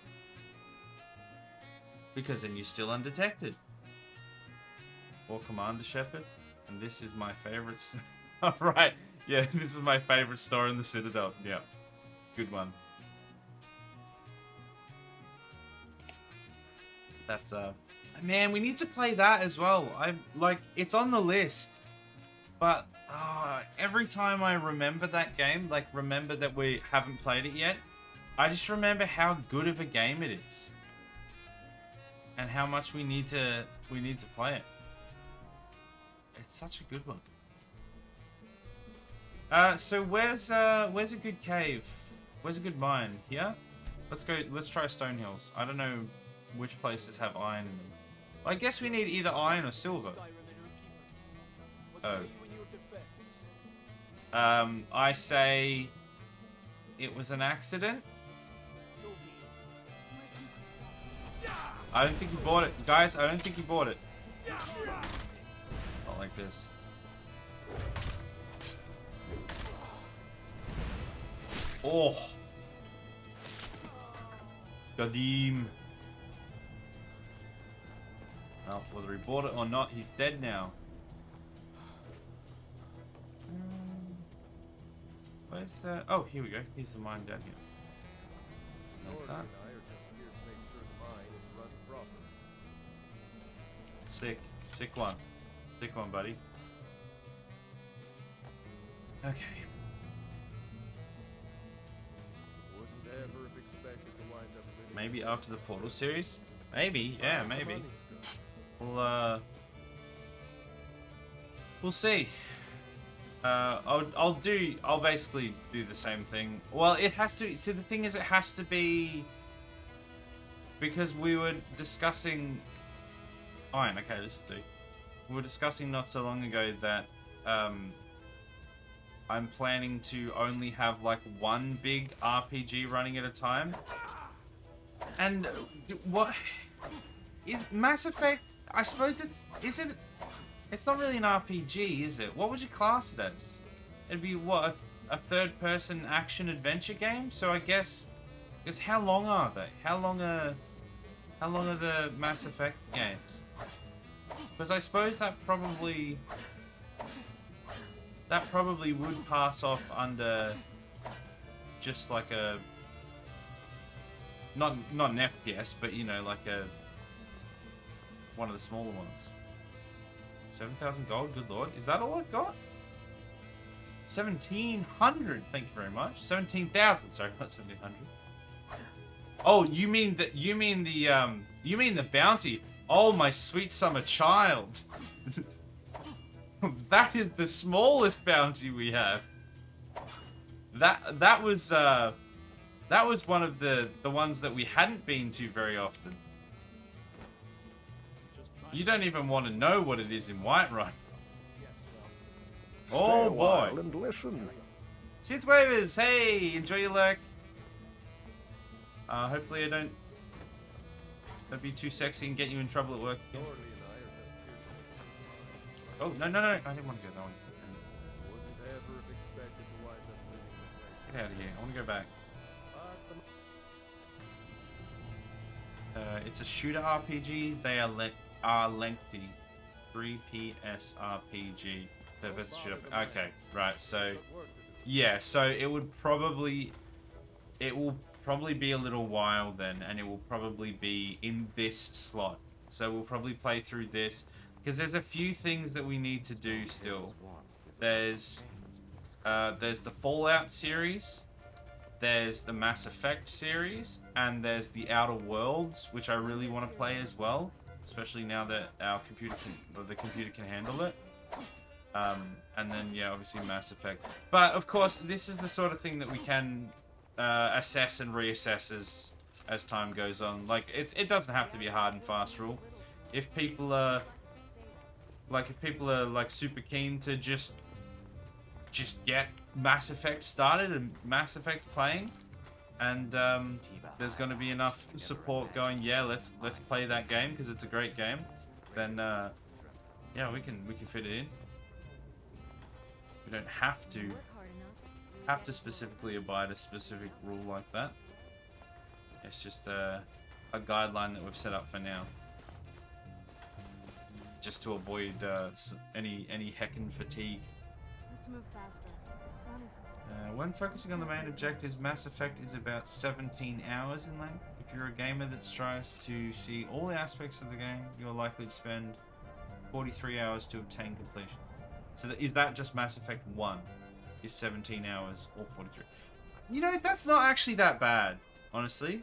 Because then you're still undetected. Or Commander Shepard. And this is my favorite... Alright, yeah, this is my favorite store in the Citadel. Yeah, good one. That's, Man, we need to play that as well. It's on the list. But, every time I remember that game, remember that we haven't played it yet, I just remember how good of a game it is. And how much we need to play it. It's such a good one. So where's a good cave? Where's a good mine? Here? Let's go. Let's try Stone Hills. I don't know which places have iron in them. I guess we need either iron or silver. Oh. I say it was an accident. I don't think he bought it. Guys, I don't think he bought it. Not like this. Oh. Gadim. Well, whether he bought it or not, he's dead now. Where's the... Oh, here we go. Here's the mine down here. What's that? Sick. Sick one. Sick one, buddy. Okay. Maybe after the Portal series? Maybe, yeah, maybe. We'll see. I'll basically do the same thing. Well, it has to, see the thing is it has to be, because we were discussing iron, okay, this will do. We were discussing not so long ago that, I'm planning to only have like one big RPG running at a time. And what is Mass Effect? I suppose it's not really an RPG, is it? What would you class it as? It'd be what, a third-person action-adventure game? So I guess how long are they? How long are the Mass Effect games? Because I suppose that probably would pass off under just like a not an FPS, but you know, like one of the smaller ones. 7,000 gold, good lord. Is that all I've got? 1,700, thank you very much. 17,000, sorry, not 1,700. Oh, you mean the bounty. Oh, my sweet summer child. That is the smallest bounty we have. That was one of the ones that we hadn't been to very often. You don't even want to know what it is in Whiterun. Oh boy. And listen. Synthwavers, hey, enjoy your lurk. Hopefully I don't be too sexy and get you in trouble at work again. Oh, no, I didn't want to go that one. Get out of here, I want to go back. It's a shooter RPG. They are lengthy. 3PS RPG. Third person shooter. Okay, right. So, yeah. So it will probably be a little while then, and it will probably be in this slot. So we'll probably play through this because there's a few things that we need to do still. There's the Fallout series. There's the Mass Effect series, and there's the Outer Worlds, which I really want to play as well, especially now that the computer can handle it. And then yeah, obviously Mass Effect. But of course, this is the sort of thing that we can assess and reassess as time goes on. Like it doesn't have to be a hard and fast rule. If people are like super keen to just get Mass Effect started and Mass Effect playing, and there's going to be enough support going, yeah, let's play that game because it's a great game, then yeah, we can fit it in. We don't have to specifically abide a specific rule like that. It's just a guideline that we've set up for now, just to avoid any heckin' fatigue. Let's move faster. The sun is... When focusing on the main objectives, Mass Effect is about 17 hours in length. If you're a gamer that strives to see all the aspects of the game, you're likely to spend 43 hours to obtain completion. So is that just Mass Effect 1? Is 17 hours or 43? You know, that's not actually that bad, honestly.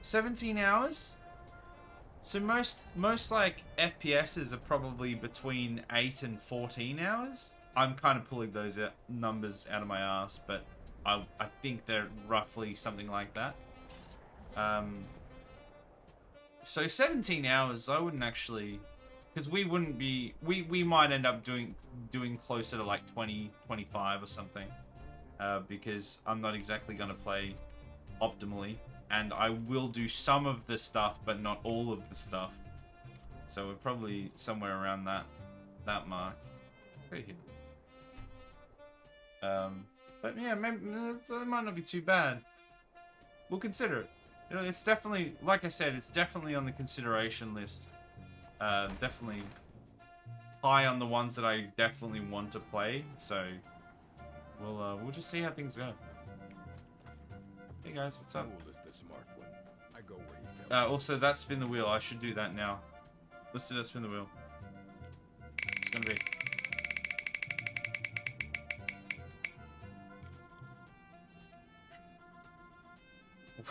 17 hours? So most like FPSs are probably between 8 and 14 hours. I'm kind of pulling those numbers out of my ass, but I think they're roughly something like that. So 17 hours, I wouldn't actually, because we wouldn't be, we might end up doing closer to like 20, 25 or something, because I'm not exactly going to play optimally, and I will do some of the stuff, but not all of the stuff. So we're probably somewhere around that mark. Let's go here. But yeah, maybe it might not be too bad. We'll consider it. You know, it's definitely, like I said, it's definitely on the consideration list. Definitely high on the ones that I definitely want to play. So we'll just see how things go. Hey guys, what's up? Fool is the smart one. I go where you tell me. Also, that spin the wheel. I should do that now. Let's do that spin the wheel. It's gonna be.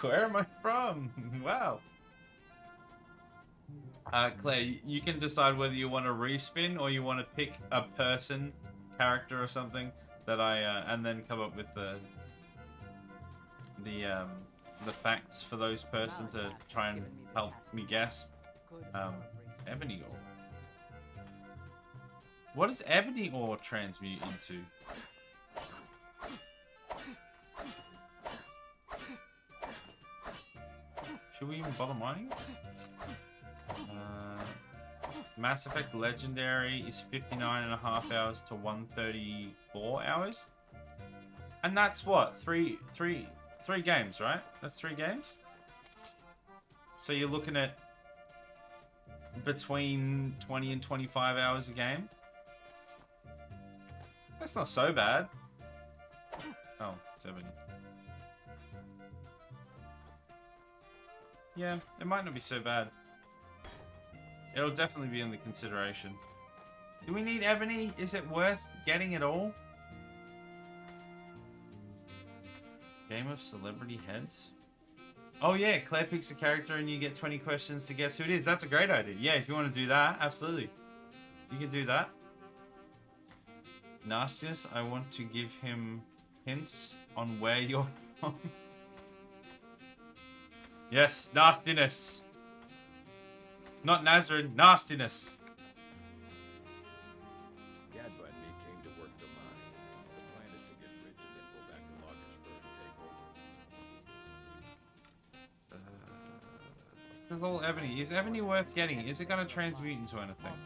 Where am I from? Wow. Claire, you can decide whether you want to respin or you want to pick a person, character or something that and then come up with the facts for those person to try and help me guess. Ebony ore. What does ebony ore transmute into? Should we even bother mining? Mass Effect Legendary is 59.5 hours to 134 hours. And that's what? Three games, right? That's 3 games? So you're looking at between 20 and 25 hours a game? That's not so bad. Oh, 70. Yeah, it might not be so bad. It'll definitely be in the consideration. Do we need ebony? Is it worth getting it all? Game of celebrity heads? Oh yeah, Claire picks a character and you get 20 questions to guess who it is. That's a great idea. Yeah, if you want to do that, absolutely. You can do that. Nastiness, I want to give him hints on where you're from. Yes, nastiness. Not Nazarene, nastiness. Gadba and me came to work the mine. The plan is to get rich and then go back to Loggersburg and take over. This is all ebony. Is ebony worth getting? Is it going to transmute into anything?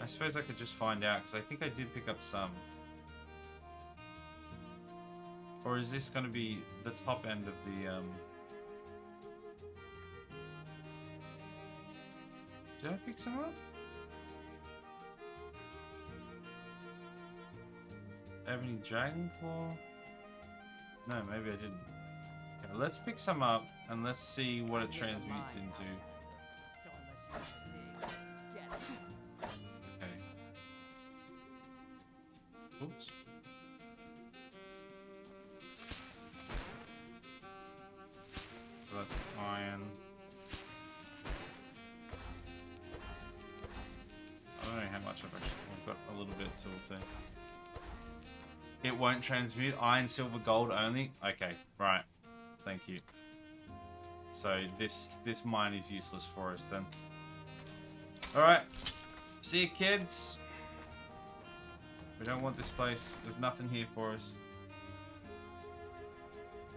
I suppose I could just find out, because I think I did pick up some. Or is this going to be the top end of the... Did I pick some up? Ebony Dragon Claw? No, maybe I didn't. Okay, let's pick some up and let's see what it transmutes into. Okay. Oops. So that's iron. I don't know how much I've got a little bit, so we'll see. It won't transmute. Iron, silver, gold only. Okay, right. Thank you. So this mine is useless for us then. Alright. See you, kids. We don't want this place. There's nothing here for us.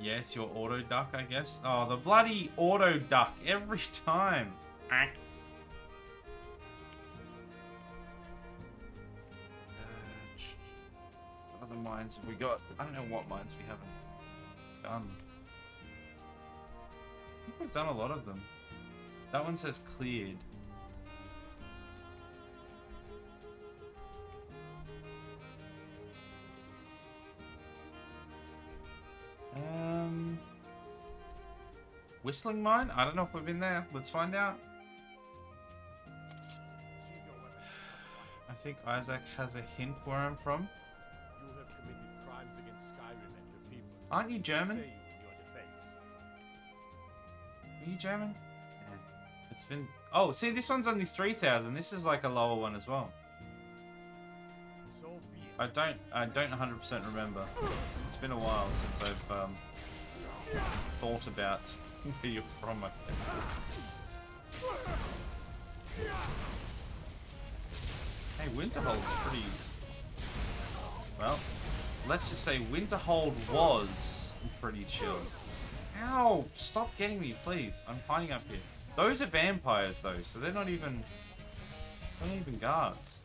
Yeah, it's your auto duck, I guess. Oh, the bloody auto duck every time. What other mines have we got? I don't know what mines we haven't done. I think we've done a lot of them. That one says cleared. Whistling mine? I don't know if we've been there. Let's find out. I think Isaac has a hint where I'm from. You have committed crimes against Skyrim and your people. Aren't you German? Say in your defense. Are you German? Yeah. It's been... Oh, see, this one's only 3,000. This is like a lower one as well. So be it. I don't 100% remember. It's been a while since I've thought about Where you're from, I think. Hey, Winterhold's pretty... Well, let's just say Winterhold was pretty chill. Ow! Stop getting me, please. I'm hiding up here. Those are vampires, though, so they're not even guards.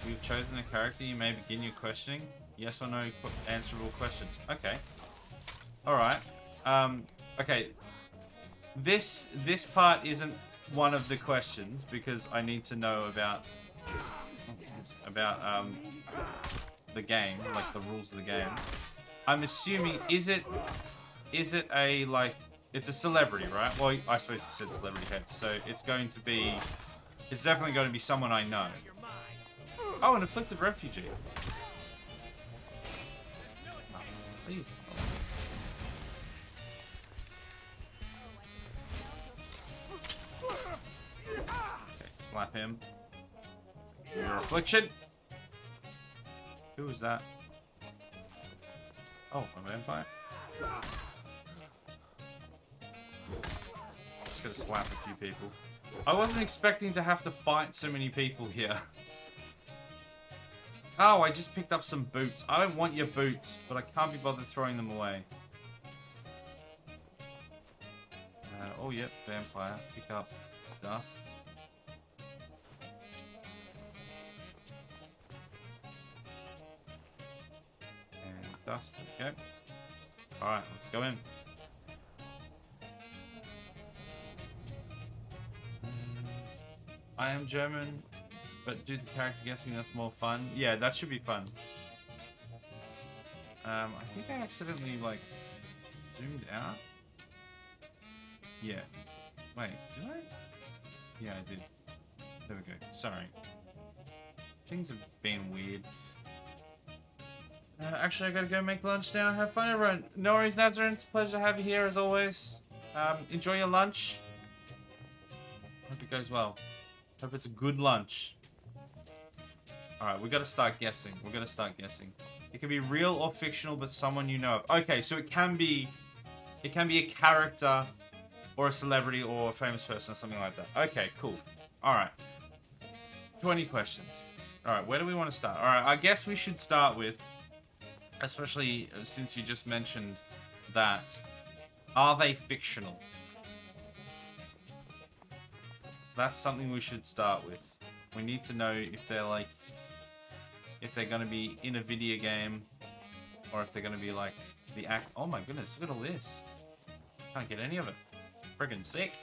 You've chosen a character, you may begin your questioning. Yes or no answerable questions. Okay. Alright. Okay. This part isn't one of the questions because I need to know about the game, like the rules of the game. I'm assuming is it a like it's a celebrity, right? Well, I suppose you said celebrity head, so it's definitely going to be someone I know. Oh, an afflicted refugee. Oh, please. Okay, slap him. Your affliction. Who was that? Oh, a vampire. Just gonna slap a few people. I wasn't expecting to have to fight so many people here. Oh, I just picked up some boots. I don't want your boots, but I can't be bothered throwing them away. Oh, yep, vampire. Pick up dust. And dust, okay. Alright, let's go in. I am German. But do the character guessing, that's more fun. Yeah, that should be fun. I think I accidentally, like, zoomed out. Yeah. Wait, did I? Yeah, I did. There we go. Sorry. Things have been weird. Actually, I gotta go make lunch now. Have fun, everyone. No worries, Nazarene. It's a pleasure to have you here, as always. Enjoy your lunch. Hope it goes well. Hope it's a good lunch. Alright, we gotta start guessing. We're gonna start guessing. It can be real or fictional, but someone you know of. Okay, so it can be a character or a celebrity or a famous person or something like that. Okay, cool. Alright. 20 questions. Alright, where do we want to start? Alright, I guess we should start with, especially since you just mentioned that, are they fictional? That's something we should start with. We need to know if they're like, if they're gonna be in a video game, or if they're gonna be like the act. Oh my goodness, look at all this. Can't get any of it. Friggin' sick.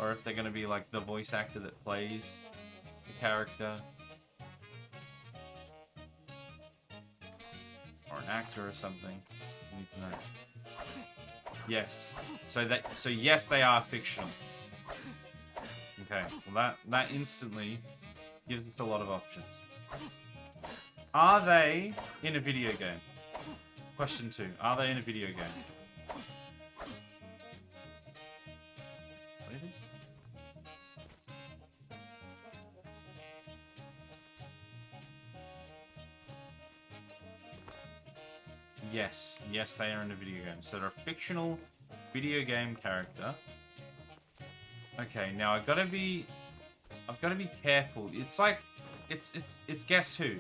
Or if they're gonna be like the voice actor that plays the character, or an actor or something. We need to know. Yes. So yes, they are fictional. Okay. Well, that instantly gives us a lot of options. Are they in a video game? Question 2. Are they in a video game? Maybe? Yes. Yes, they are in a video game. So they're a fictional video game character. Okay, now I've got to be careful. It's like it's Guess Who.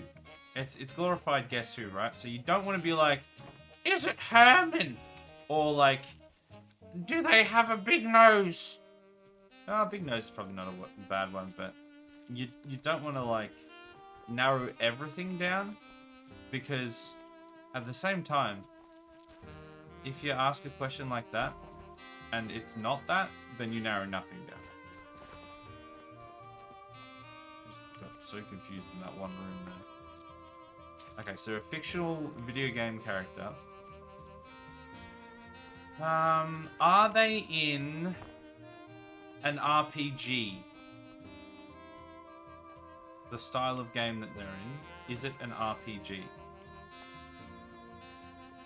It's glorified Guess Who, right? So you don't want to be like, is it Herman? Or like, do they have a big nose? Oh, big nose is probably not a bad one, but you don't want to like narrow everything down, because at the same time, if you ask a question like that and it's not that, then you narrow nothing down. Just got so confused in that one room there. Okay, so a fictional video game character. Are they in an RPG? The style of game that they're in, is it an RPG?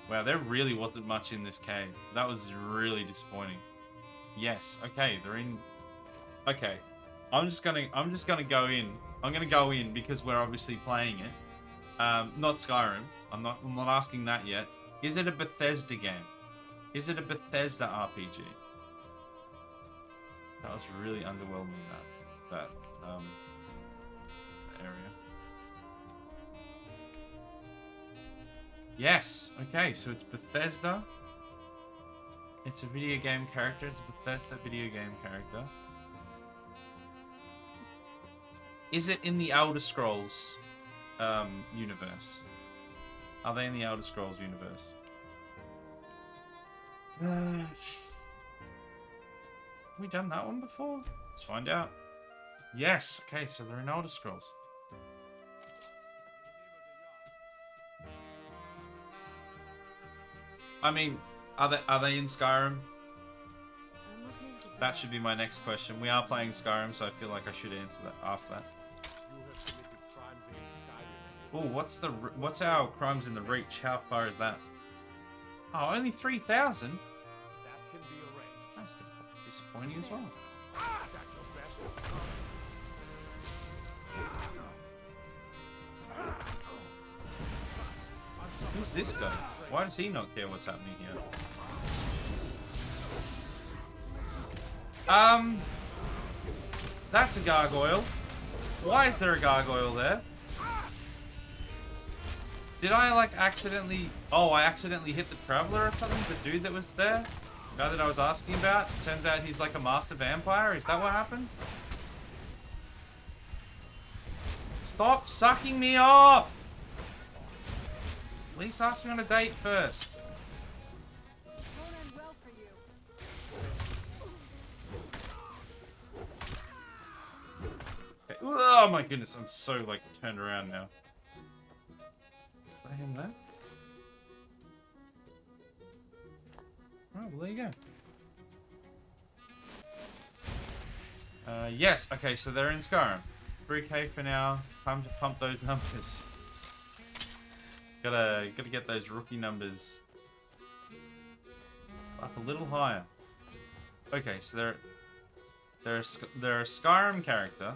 Wow, there really wasn't much in this cave. That was really disappointing. Yes, okay, they're in. Okay, I'm just gonna go in. I'm gonna go in because we're obviously playing it. Not Skyrim, I'm not asking that yet. Is it a Bethesda game? Is it a Bethesda RPG? That was really underwhelming, that area. Yes! Okay, so it's Bethesda. It's a video game character. It's a Bethesda video game character. Is it in the Elder Scrolls universe? Are they in the Elder Scrolls universe? Have we done that one before? Let's find out. Yes. Okay, so they're in Elder Scrolls. I mean, are they in Skyrim? That should be my next question. We are playing Skyrim, so I feel like I should ask that. Oh, what's our crimes in the reach? How far is that? Oh, only 3,000. That can be arranged. That's disappointing as well. Who's this guy? Why does he not care what's happening here? That's a gargoyle. Why is there a gargoyle there? Did I like accidentally... Oh, I accidentally hit the traveler or something? The dude that was there? The guy that I was asking about? Turns out he's like a master vampire? Is that what happened? Stop sucking me off! At least ask me on a date first. Okay. Oh my goodness, I'm so like turned around now. Is that him there? Oh, well, there you go. Yes, okay, so they're in Skyrim. 3K for now. Time to pump those numbers. Gotta get those rookie numbers up a little higher. Okay, so they're a Skyrim character.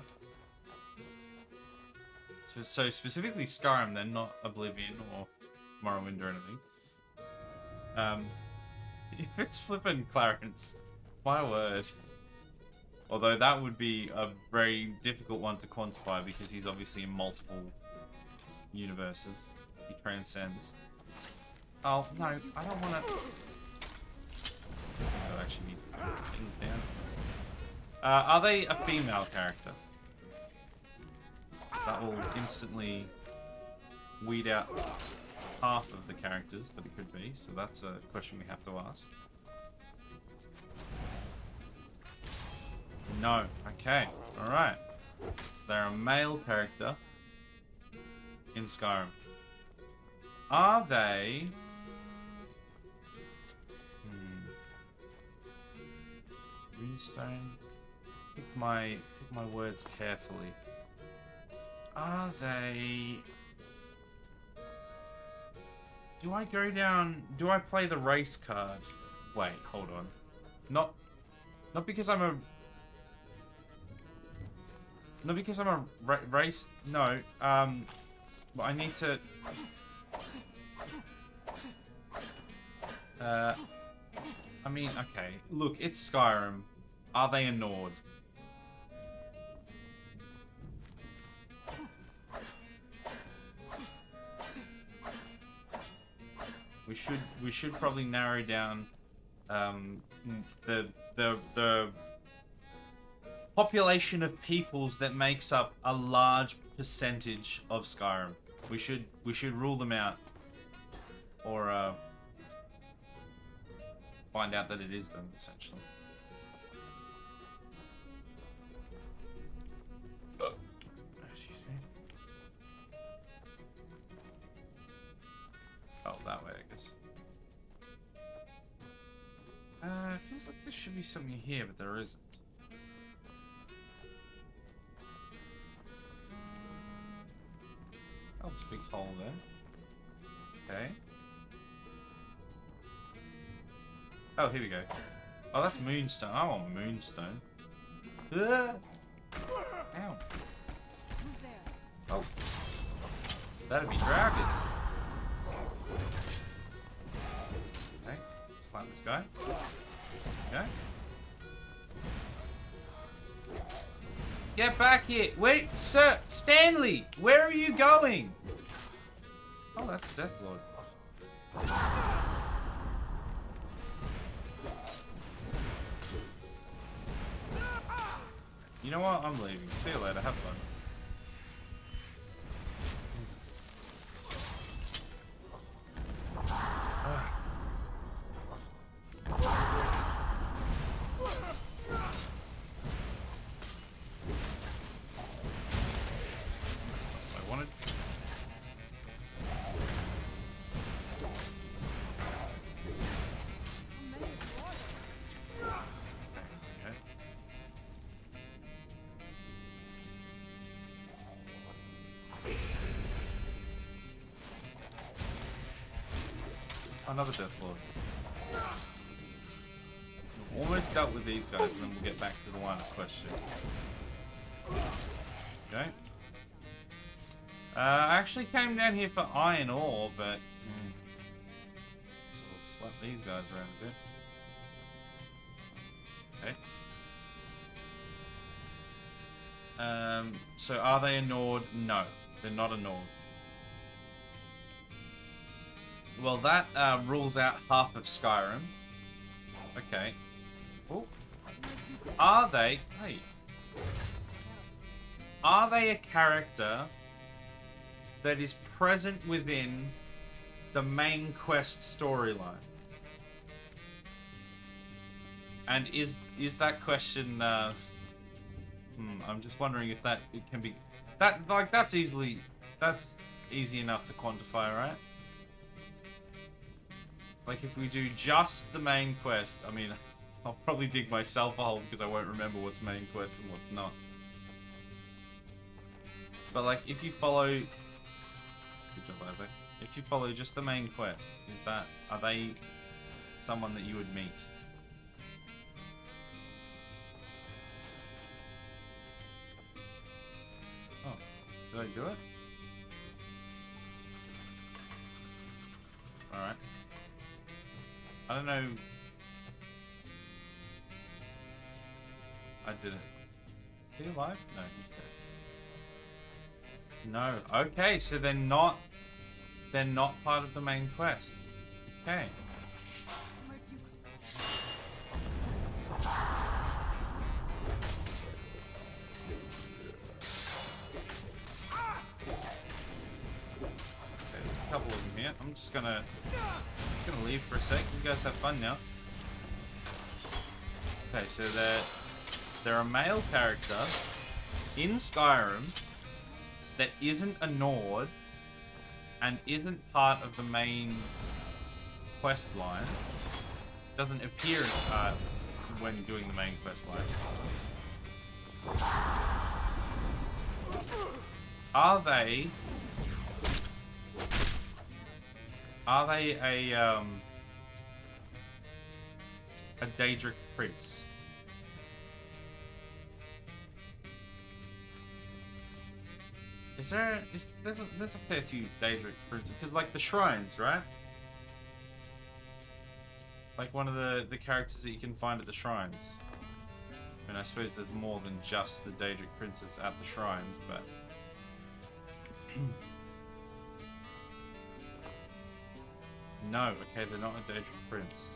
So specifically Skyrim, then, not Oblivion or Morrowind or anything. If it's flippin' Clarence, my word. Although that would be a very difficult one to quantify because he's obviously in multiple universes. He transcends. Oh, no, I don't want to... I'll actually need things down. Are they a female character? That will instantly weed out half of the characters that it could be, so that's a question we have to ask. No. Okay. Alright. They're a male character in Skyrim. Are they... Runestone? Pick my words carefully. Are they... Do I go down... Do I play the race card? Wait, hold on. Not because I'm a... Not because I'm a race... No, but I need to... I mean, okay. Look, it's Skyrim. Are they a Nord? We should probably narrow down the population of peoples that makes up a large percentage of Skyrim. We should rule them out, or find out that it is them, essentially. Excuse me. Oh, that way, I guess. It feels like there should be something here, but there isn't. Oh, there's a big hole there. Okay. Oh, here we go. Oh, that's Moonstone. I want Moonstone. Ow. Who's there? Oh. That'd be Dragus. Slap this guy. Okay. Get back here. Wait, sir. Stanley, where are you going? Oh, that's the Death Lord. You know what? I'm leaving. See you later. Have fun. I wanted. Okay. Another Death Lord. We've almost dealt with these guys, and then we'll get back to the line of question. Okay. I actually came down here for iron ore, but so we'll slap these guys around a bit. Okay. So are they a Nord? No, they're not a Nord. Well, that rules out half of Skyrim. Okay. Oh. Are they? Hey. Are they a character that is present within the main quest storyline? And is that question? I'm just wondering if it can be that that's easy enough to quantify, right? Like if we do just the main quest, I mean, I'll probably dig myself a hole because I won't remember what's main quest and what's not. But like if you follow, good job, Isaac. If you follow just the main quest, are they someone that you would meet? Oh, did I do it? All right. I don't know. I did it. Is he alive? No, he's dead. No. Okay, so they're not part of the main quest. Okay. Okay, there's a couple of them here. I'm just gonna leave for a sec. You guys have fun now. Okay, so they're a male character in Skyrim that isn't a Nord and isn't part of the main quest line. Doesn't appear when doing the main quest line. Are they a Daedric prince? There's a fair few Daedric princes, because like the shrines, right? Like one of the characters that you can find at the shrines. I mean, I suppose there's more than just the Daedric princess at the shrines, but no, okay, they're not a Daedric prince.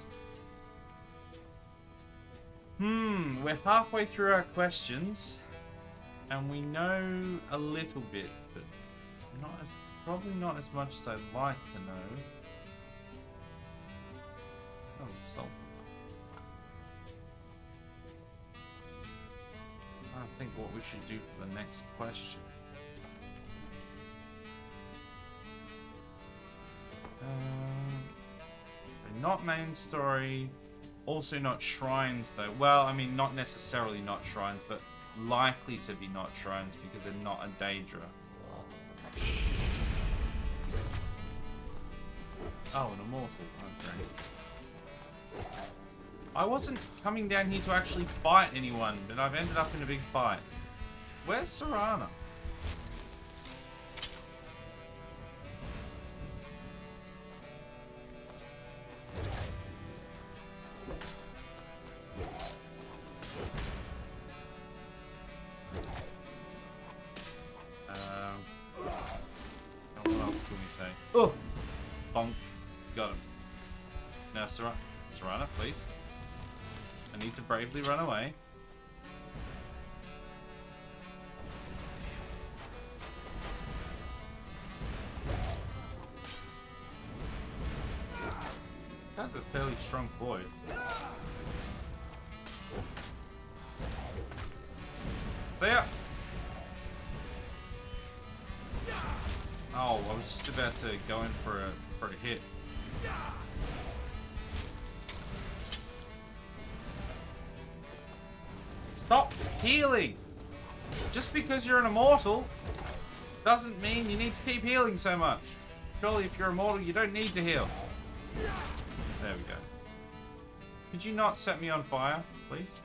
We're halfway through our questions, and we know a little bit, but probably not as much as I'd like to know. Oh, salt. I think what we should do for the next question. So not main story, also not shrines though. Well, I mean, not necessarily not shrines, but likely to be not shrines because they're not a Daedra. Oh, an immortal. Okay. I wasn't coming down here to actually fight anyone, but I've ended up in a big fight. Where's Serana? Oh! Bonk. Got him. Now, Serana, please. I need to bravely run away. That's a fairly strong boy. There! Oh, I was just about to go in for a hit. Stop healing! Just because you're an immortal doesn't mean you need to keep healing so much. Surely if you're immortal, you don't need to heal. There we go. Could you not set me on fire, please?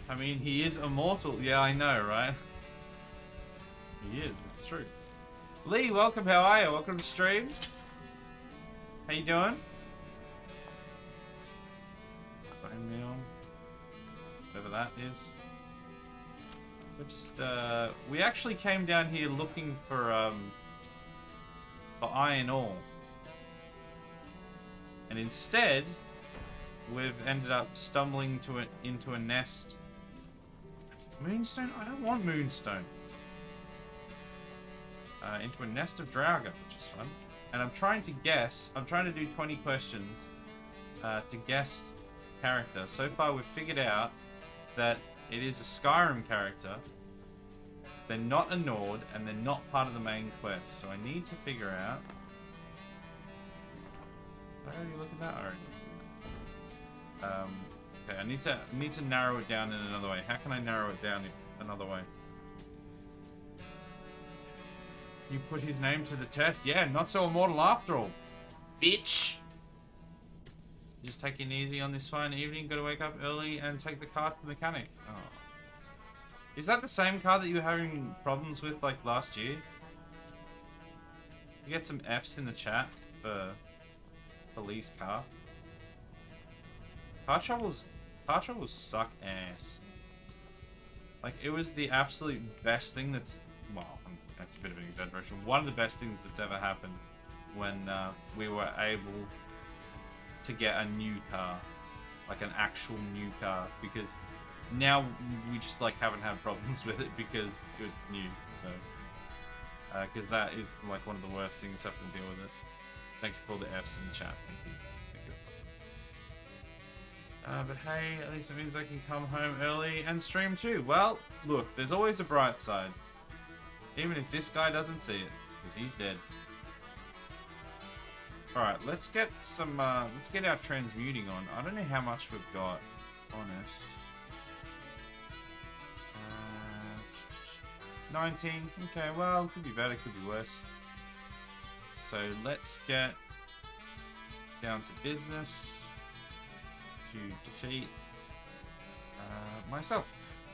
I mean, he is immortal. Yeah, I know, right? He is, it's true. Lee, welcome, how are you? Welcome to stream. How you doing? Bone meal. Whatever that is. We're just, we actually came down here looking for iron ore. And instead, we've ended up stumbling into a nest. Moonstone? I don't want moonstone. Into a nest of Drauga, which is fun. And I'm trying to do 20 questions to guess character. So far we've figured out that it is a Skyrim character. They're not a Nord, and they're not part of the main quest. So I need to figure out... Did I already look at that? I already looked at that. Okay, I need to narrow it down in another way. How can I narrow it down another way? You put his name to the test? Yeah, not so immortal after all. Bitch! Just taking it easy on this fine evening. Gotta wake up early and take the car to the mechanic. Oh. Is that the same car that you were having problems with like last year? You get some F's in the chat for Lee's car. Car troubles suck ass. Like, it was the absolute best thing that's... Well, that's a bit of an exaggeration. One of the best things that's ever happened when we were able to get a new car. Like, an actual new car. Because now we just, like, haven't had problems with it because it's new. So, because that is, like, one of the worst things having to deal with it. Thank you for all the F's in the chat. Thank you. But hey, at least it means I can come home early and stream too. Well, look, there's always a bright side. Even if this guy doesn't see it, because he's dead. Alright, let's get our transmuting on. I don't know how much we've got on us. 19. Okay, well, could be better, could be worse. So let's get down to business to defeat myself.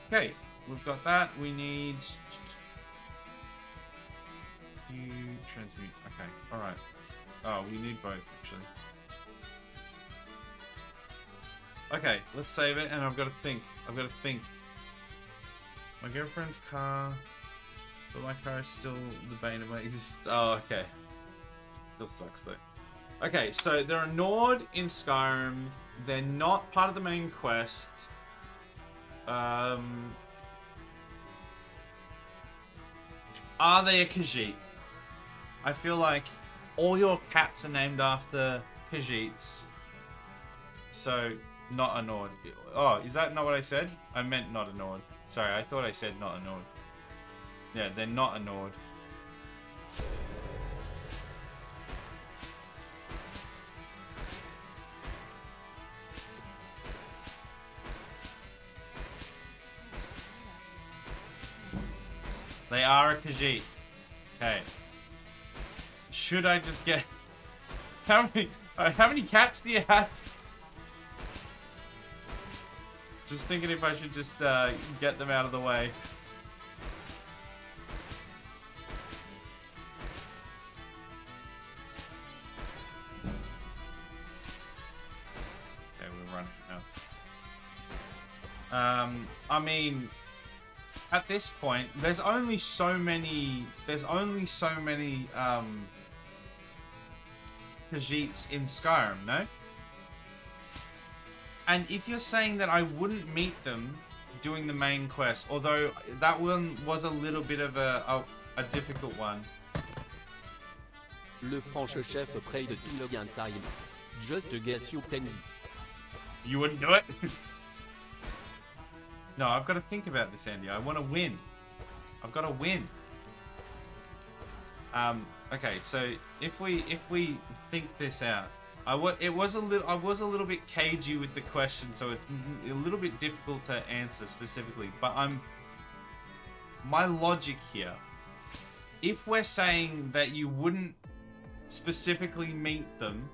Okay, we've got that. We need you transmute. Okay, all right. Oh, we need both actually. Okay, let's save it, and I've got to think. My girlfriend's car, but my car is still the bane of my existence. Oh, okay. Still sucks though. Okay, so they're a Nord in Skyrim. They're not part of the main quest. Are they a Khajiit? I feel like all your cats are named after Khajiits. So, not a Nord. Oh, is that not what I said? I meant not a Nord. Sorry, I thought I said not a Nord. Yeah, they're not a Nord. They are a Khajiit. Okay. Should I just get... How many cats do you have? Just thinking if I should just get them out of the way. Okay, we're running out. I mean... at this point, there's only so many Khajiits in Skyrim, no? And if you're saying that I wouldn't meet them doing the main quest, although that one was a little bit of a difficult one. Le franche chef près de tout le gain time. Just guess you can. You wouldn't do it? No, I've got to think about this, Andy. I want to win. I've got to win. Okay, so if we think this out, I was a little bit cagey with the question, so it's a little bit difficult to answer specifically. But my logic here. If we're saying that you wouldn't specifically meet them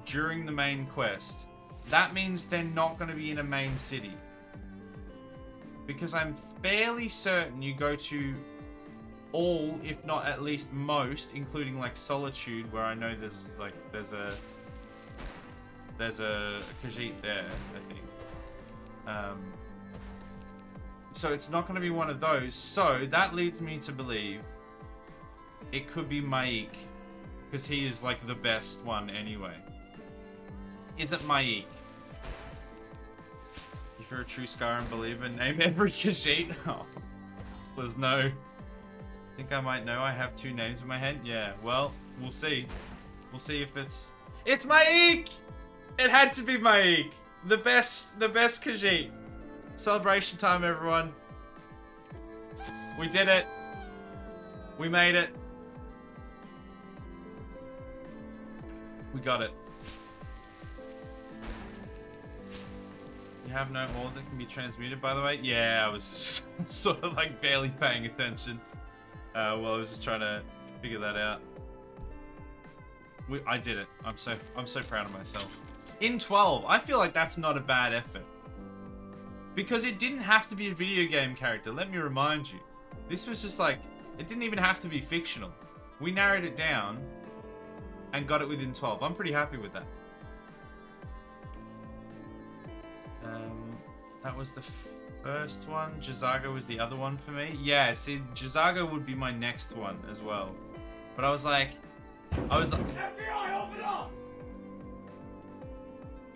during the main quest, that means they're not going to be in a main city. Because I'm fairly certain you go to all, if not at least most, including like Solitude, where I know there's a Khajiit there, I think. So it's not going to be one of those. So that leads me to believe it could be Maik, because he is like the best one anyway. Is it Maik? If you're a true Skyrim believer, name every Khajiit. Oh, there's no. I think I might know. I have 2 names in my head. Yeah. Well, we'll see. We'll see if it's Maik. It had to be Maik. The best Khajiit. Celebration time, everyone. We did it. We made it. We got it. You have no ore that can be transmuted, by the way? Yeah, I was sort of like barely paying attention. Well, I was just trying to figure that out. I did it. I'm so proud of myself. In 12, I feel like that's not a bad effort. Because it didn't have to be a video game character, let me remind you. This was just like, it didn't even have to be fictional. We narrowed it down and got it within 12. I'm pretty happy with that. That was the first one. Jazago was the other one for me. Yeah, see, Jazago would be my next one as well. But I was like... FBI, open up!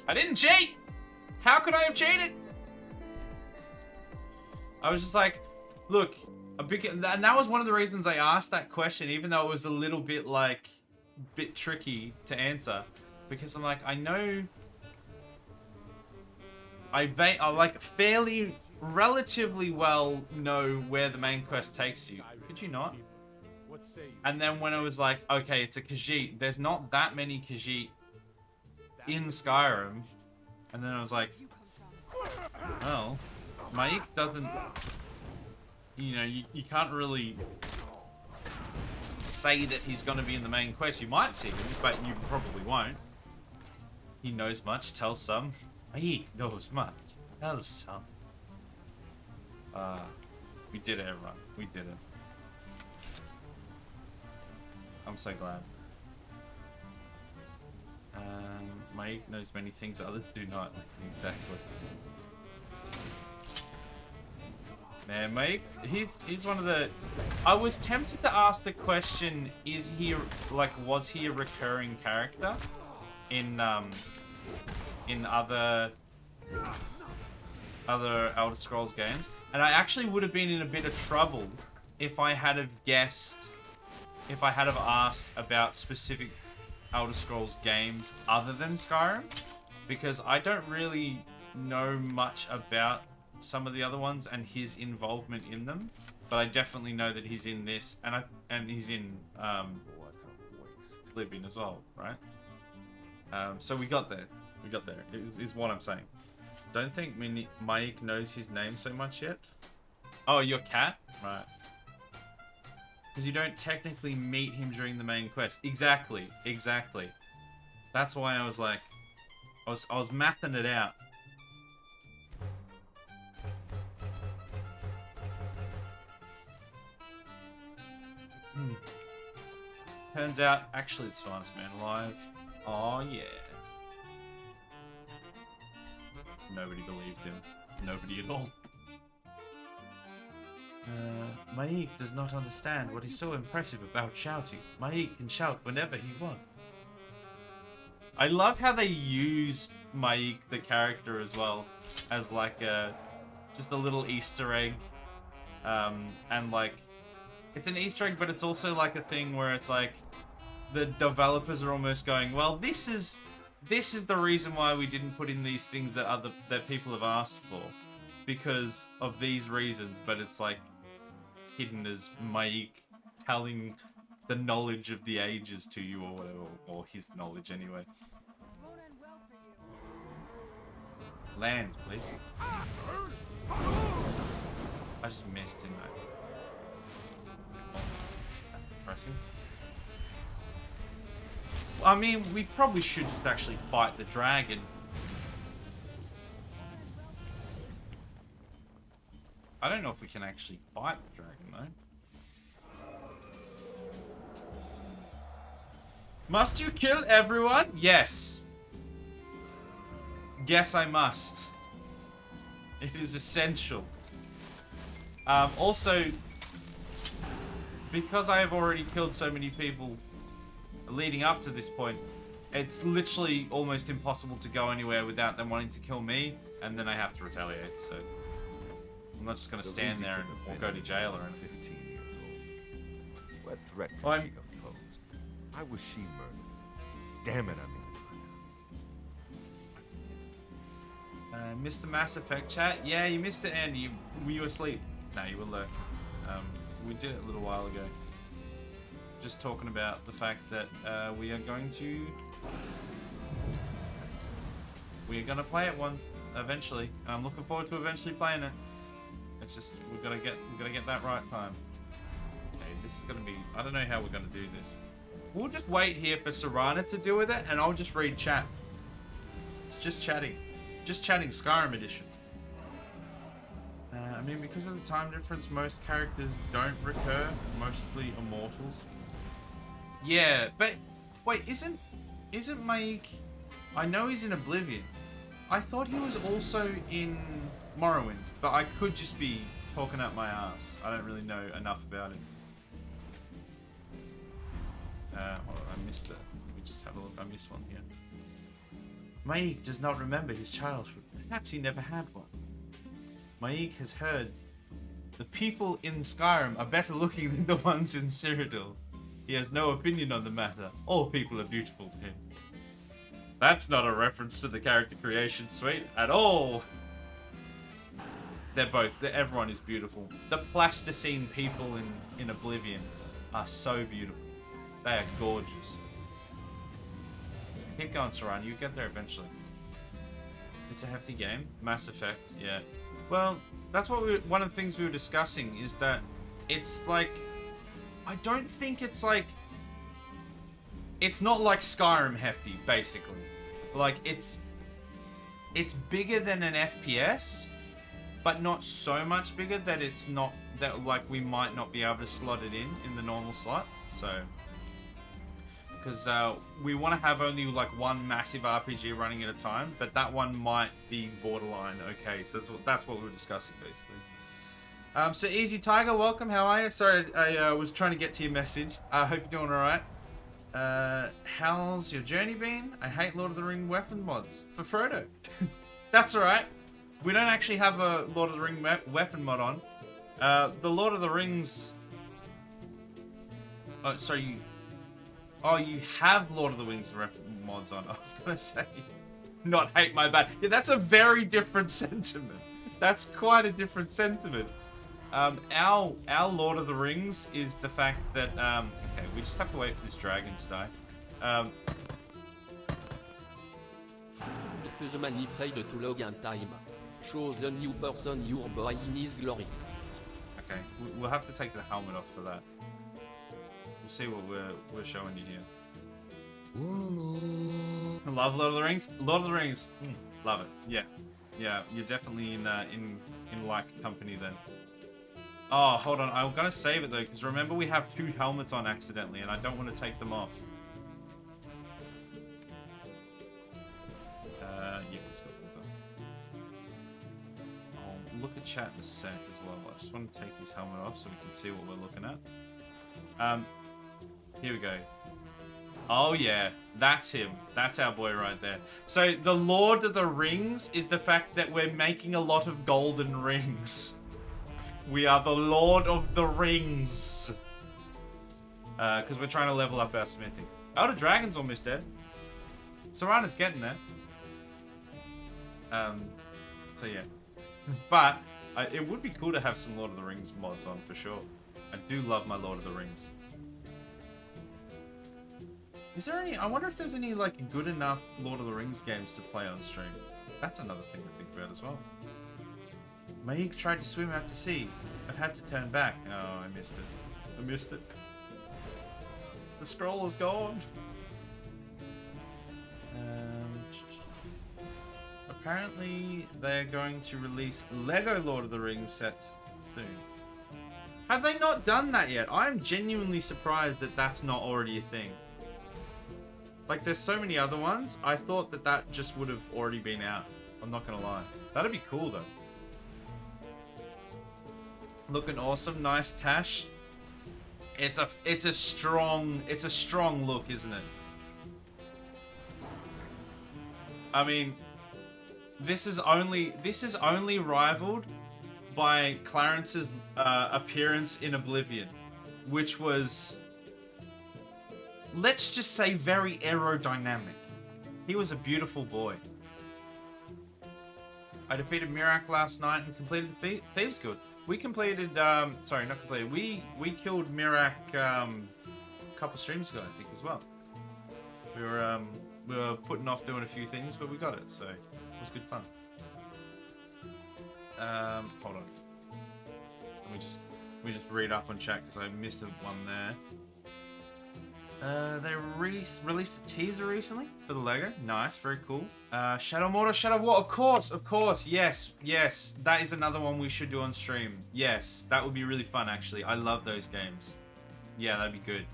I didn't cheat! How could I have cheated? I was just like, look, and that was one of the reasons I asked that question, even though it was a little bit like, bit tricky to answer. Because I'm like, I know... I like fairly, relatively well know where the main quest takes you. Could you not? And then when I was like, okay, it's a Khajiit. There's not that many Khajiit in Skyrim. And then I was like, well, Maik doesn't, you know, you can't really say that he's going to be in the main quest. You might see him, but you probably won't. He knows much, tell some. He knows much. Tell some. We did it, everyone. We did it. I'm so glad. Mike knows many things others do not. Exactly. Man, Mike, he's one of the... I was tempted to ask the question, is he, like, was he a recurring character in other Elder Scrolls games? And I actually would have been in a bit of trouble if I had have guessed, if I had have asked about specific Elder Scrolls games other than Skyrim, because I don't really know much about some of the other ones and his involvement in them, but I definitely know that he's in this, and he's in Living as well, right? So we got there. We got there. Is what I'm saying. Don't think Mike knows his name so much yet. Oh, your cat? Right. Because you don't technically meet him during the main quest. Exactly. Exactly. That's why I was like... I was mapping it out. Turns out, actually it's Smartest Man Alive. Oh yeah. Nobody believed him. Nobody at all. Maik does not understand what is so impressive about shouting. Maik can shout whenever he wants. I love how they used Maik, the character, as well, as like just a little Easter egg. And like, it's an Easter egg, but it's also like a thing where it's like, the developers are almost going, well, this is the reason why we didn't put in these things that people have asked for, because of these reasons, but it's like hidden as Maik telling the knowledge of the ages to you or whatever, or his knowledge anyway. Land, please. I just missed him, mate. That's depressing. I mean, we probably should just actually fight the dragon. I don't know if we can actually fight the dragon, though. Must you kill everyone? Yes. Yes, I must. It is essential. Also, because I have already killed so many people leading up to this point, it's literally almost impossible to go anywhere without them wanting to kill me, and then I have to retaliate, so I'm not just going to stand there or go to jail or anything. 15 years old. What threat could Well, she have posed? Why was she murdered? Damn it, I mean. Missed the Mass Effect chat? Yeah, you missed it, and were you asleep? No, you were lurking. We did it a little while ago. Just talking about the fact that we are going to play it one eventually. And I'm looking forward to eventually playing it. It's just we've got to get that right time. Okay, this is gonna be, I don't know how we're gonna do this. We'll just wait here for Serana to deal with it, and I'll just read chat. It's just chatting. Just chatting, Skyrim edition. I mean, because of the time difference, most characters don't recur. Mostly immortals. Yeah, but wait, isn't Maik? I know he's in Oblivion. I thought he was also in Morrowind, but I could just be talking out my ass. I don't really know enough about him. Hold on, I missed it. Let me just have a look. I missed one here. Maik does not remember his childhood. Perhaps he never had one. Maik has heard the people in Skyrim are better looking than the ones in Cyrodiil. He has no opinion on the matter. All people are beautiful to him. That's not a reference to the character creation suite at all. Everyone is beautiful. The plasticine people in Oblivion are so beautiful. They are gorgeous. Keep going, Saran. You get there eventually. It's a hefty game. Mass Effect, yeah. Well, that's what one of the things we were discussing is that it's like, I don't think it's like, it's not like Skyrim hefty, basically. Like, it's bigger than an FPS, but not so much bigger that it's not, that like we might not be able to slot it in the normal slot, so. Because we want to have only like one massive RPG running at a time, but that one might be borderline okay. So that's what we were discussing basically. So Easy Tiger, welcome. How are you? Sorry, I was trying to get to your message. I hope you're doing all right. How's your journey been? I hate Lord of the Ring weapon mods for Frodo. That's all right. We don't actually have a Lord of the Ring weapon mod on. The Lord of the Rings. Oh, sorry. Oh, you have Lord of the Rings mods on. I was gonna say, not hate, my bad. Yeah, that's a very different sentiment. That's quite a different sentiment. Our Lord of the Rings is the fact that, okay, we just have to wait for this dragon to die. Diffusement play de to log and time. Shows a new person your boy in his glory. Okay, we'll have to take the helmet off for that. We'll see what we're showing you here. Love Lord of the Rings. Lord of the Rings, love it. Yeah, you're definitely in like company then. Oh, hold on. I'm gonna save it though, because remember we have 2 helmets on accidentally, and I don't want to take them off. Yeah, let's go with them. Oh, look at chat in a sec as well. I just want to take his helmet off so we can see what we're looking at. Here we go. Oh yeah, that's him. That's our boy right there. So the Lord of the Rings is the fact that we're making a lot of golden rings. We are the Lord of the Rings. Because we're trying to level up our smithing. Elder Dragon's almost dead. Serana's getting there. So yeah. But it would be cool to have some Lord of the Rings mods on for sure. I do love my Lord of the Rings. Is there any... I wonder if there's any, like, good enough Lord of the Rings games to play on stream. That's another thing to think about as well. Maik tried to swim out to sea, but had to turn back. Oh, I missed it. I missed it. The scroll is gone. Apparently, they're going to release Lego Lord of the Rings sets soon. Have they not done that yet? I'm genuinely surprised that that's not already a thing. Like, there's so many other ones. I thought that that just would have already been out. I'm not gonna lie. That'd be cool though. Looking awesome, nice Tash. It's a strong look, isn't it? I mean, this is only rivaled by Clarence's appearance in Oblivion, which was, let's just say, very aerodynamic. He was a beautiful boy. I defeated Mirak last night and completed the Thieves Guild. We completed, sorry, not completed. We killed Mirak a couple streams ago, I think, as well. We were putting off doing a few things, but we got it, so it was good fun. Hold on. Let me just read up on chat because I missed one there. They released a teaser recently for the Lego. Nice, very cool. Shadow Mortar, Shadow War, of course, yes, that is another one we should do on stream. Yes, that would be really fun, actually. I love those games. Yeah, that'd be good.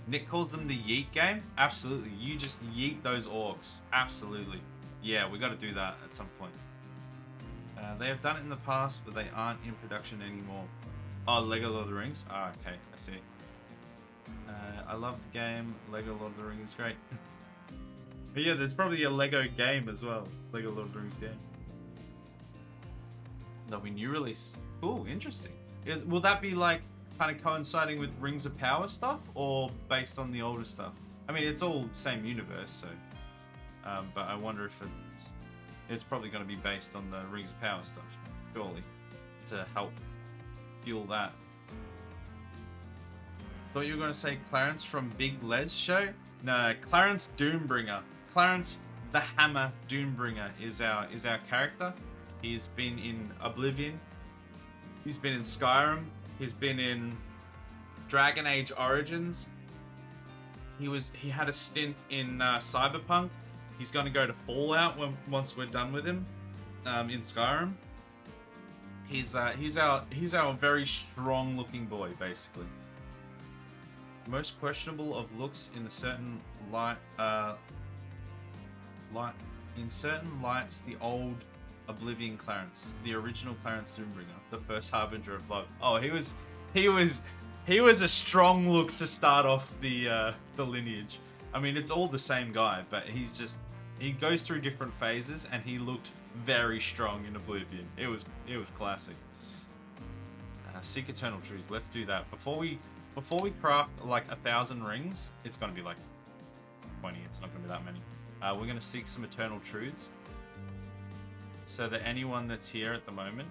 Nick calls them the yeet game. Absolutely, you just yeet those orcs. Absolutely. Yeah, we got to do that at some point. They have done it in the past, but they aren't in production anymore. Oh, Lego Lord of the Rings? Ah, okay, I see. I love the game. Lego Lord of the Rings is great. But yeah, there's probably a Lego game as well. Lego Lord of the Rings game. There'll be new release. Cool, interesting. Will that be like kind of coinciding with Rings of Power stuff, or based on the older stuff? I mean, it's all same universe, so. But I wonder if it's probably going to be based on the Rings of Power stuff, surely, to help fuel that. Thought you were going to say Clarence from Big Les show? No, Clarence Doombringer. Clarence the Hammer Doombringer is our character. He's been in Oblivion. He's been in Skyrim. He's been in Dragon Age Origins. He had a stint in Cyberpunk. He's going to go to Fallout once we're done with him in Skyrim. He's our very strong looking boy, basically. Most questionable of looks in a certain in certain lights, the old Oblivion Clarence, the original Clarence Doombringer, the first harbinger of love. Oh, he was a strong look to start off the lineage. I mean, it's all the same guy, but he goes through different phases, and he looked very strong in Oblivion. It was classic. Seek Eternal Truths. Let's do that before we craft like 1,000 rings. It's gonna be like 20. It's not gonna be that many. We're gonna seek some Eternal Truths, so that anyone that's here at the moment.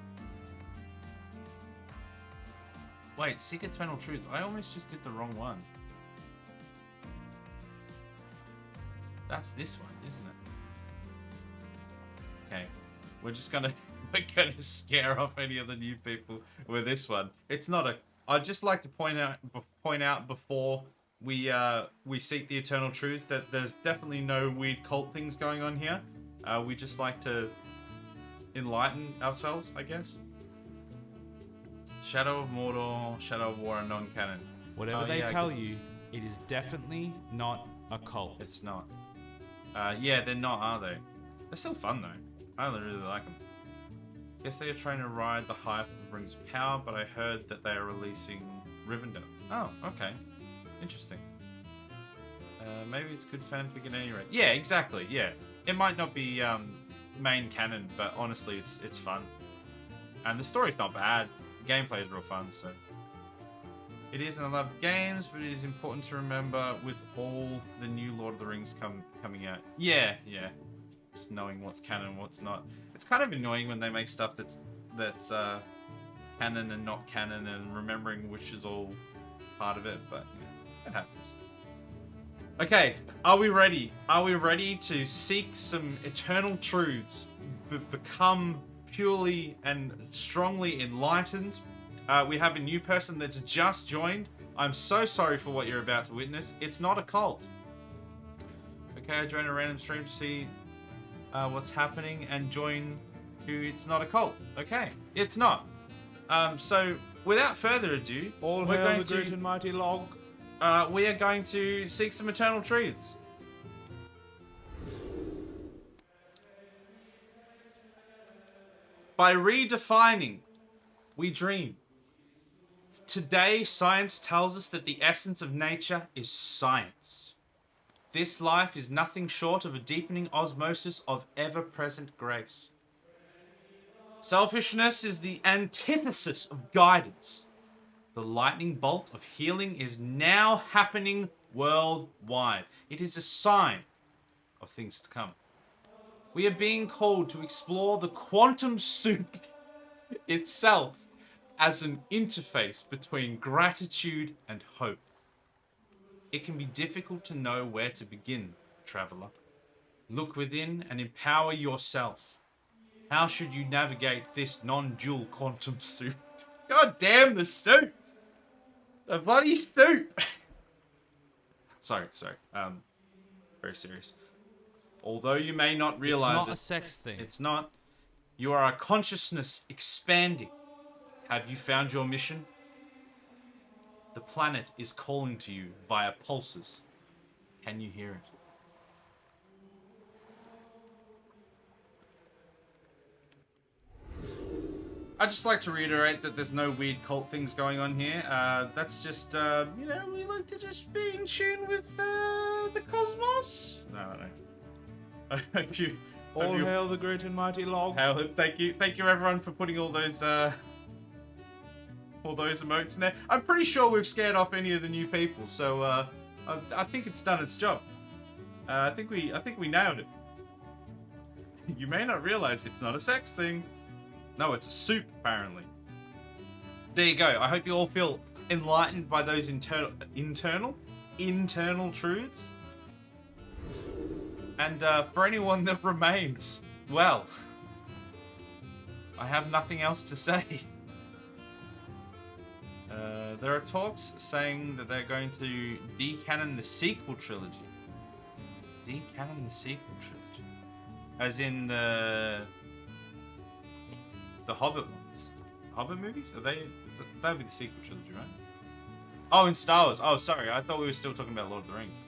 Wait, seek Eternal Truths. I almost just did the wrong one. That's this one, isn't it? Okay, we're gonna scare off any of the new people with this one. It's not a. I'd just like to point out before we seek the Eternal Truths that there's definitely no weird cult things going on here. We just like to enlighten ourselves, I guess. Shadow of Mordor, Shadow of War are non-canon. Whatever they tell you, it is definitely not a cult. It's not. Yeah, they're not, are they? They're still fun though. I really like them. Guess they are trying to ride the hype of Rings of Power, but I heard that they are releasing Rivendell. Oh, okay. Interesting. Maybe it's good fanfic at any rate. Yeah, exactly, yeah. It might not be main canon, but honestly, it's fun. And the story's not bad. The gameplay is real fun, so... It is, and I love games, but it is important to remember with all the new Lord of the Rings coming out. Yeah. Just knowing what's canon and what's not. It's kind of annoying when they make stuff that's canon and not canon, and remembering which is all part of it, but it happens. Okay, are we ready? Are we ready to seek some eternal truths, become purely and strongly enlightened? We have a new person that's just joined. I'm so sorry for what you're about to witness. It's not a cult. Okay, I joined a random stream to see what's happening and join to It's Not a Cult. Okay, it's not. So, without further ado, All hail the great and mighty log. we are going to seek some eternal truths. By redefining, we dream. Today, science tells us that the essence of nature is science. This life is nothing short of a deepening osmosis of ever-present grace. Selfishness is the antithesis of guidance. The lightning bolt of healing is now happening worldwide. It is a sign of things to come. We are being called to explore the quantum soup itself as an interface between gratitude and hope. It can be difficult to know where to begin, traveler. Look within and empower yourself. How should you navigate this non-dual quantum soup? God damn the soup! The bloody soup! sorry. Very serious. Although you may not realize It's not a sex thing. it's not. You are a consciousness expanding. Have you found your mission? The planet is calling to you via pulses. Can you hear it? I'd just like to reiterate that there's no weird cult things going on here. That's just, we like to just be in tune with the cosmos. No. Thank you. All hail the great and mighty log. Thank you everyone for putting all those emotes in there. I'm pretty sure we've scared off any of the new people, so I think it's done its job. I think we nailed it. You may not realize it's not a sex thing. No, it's a soup, apparently. There you go. I hope you all feel enlightened by those internal truths. And for anyone that remains, well, I have nothing else to say. There are talks saying that they're going to decanon the sequel trilogy. Decanon the sequel trilogy. As in the Hobbit ones. Hobbit movies? That'd be the sequel trilogy, right? Oh, in Star Wars. Oh, sorry. I thought we were still talking about Lord of the Rings.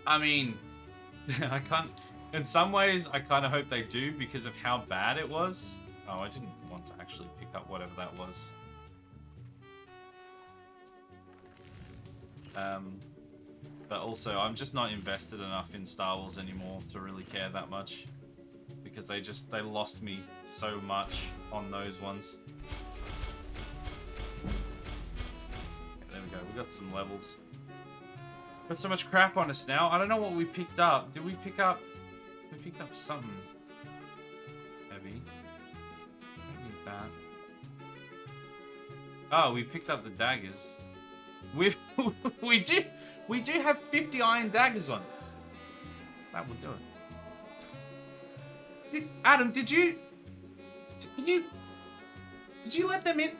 I mean, I can't... In some ways, I kind of hope they do because of how bad it was. Oh, I didn't want to actually pick up whatever that was. But also, I'm just not invested enough in Star Wars anymore to really care that much. Because they lost me so much on those ones. Okay, there we go. We got some levels. Got so much crap on us now. I don't know what we picked up. Did we pick up... We picked up something heavy. Don't need that. Oh, we picked up the daggers. We do have 50 iron daggers on us. That will do it. Adam, did you let them in?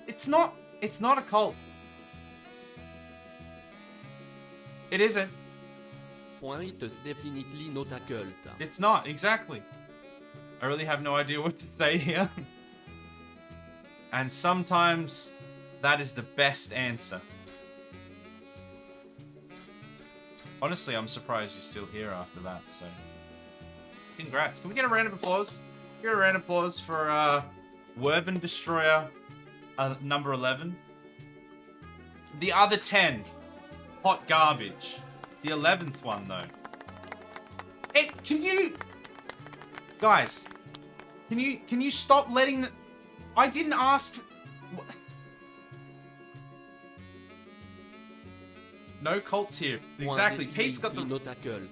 It's not a cult. It isn't. Point is definitely not a cult. It's not, exactly. I really have no idea what to say here. And sometimes that is the best answer. Honestly, I'm surprised you're still here after that, so... Congrats. Can we get a round of applause Give a round of applause for Werven Destroyer number 11. The other 10, hot garbage. The 11th one, though. Can you... Guys, can you stop letting the... I didn't ask... No cults here. Exactly. Pete's got the... Not a cult.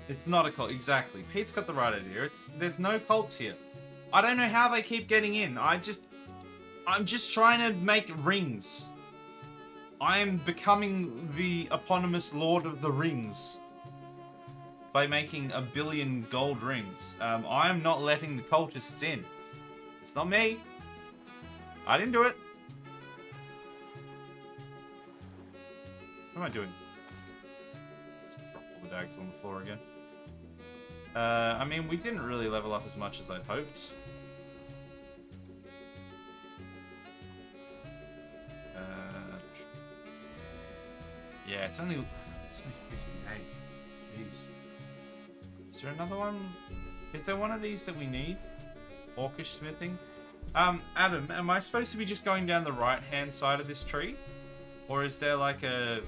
It's not a cult. Exactly. Pete's got the right idea. There's no cults here. I don't know how they keep getting in. I'm just trying to make rings. I am becoming the eponymous Lord of the Rings by making 1 billion gold rings. I am not letting the cultists in. It's not me. I didn't do it. What am I doing? Drop all the dags on the floor again. I mean, we didn't really level up as much as I'd hoped. Yeah, it's only 58. Jeez. Is there another one? Is there one of these that we need? Orcish smithing? Adam, am I supposed to be just going down the right-hand side of this tree? Or is there like a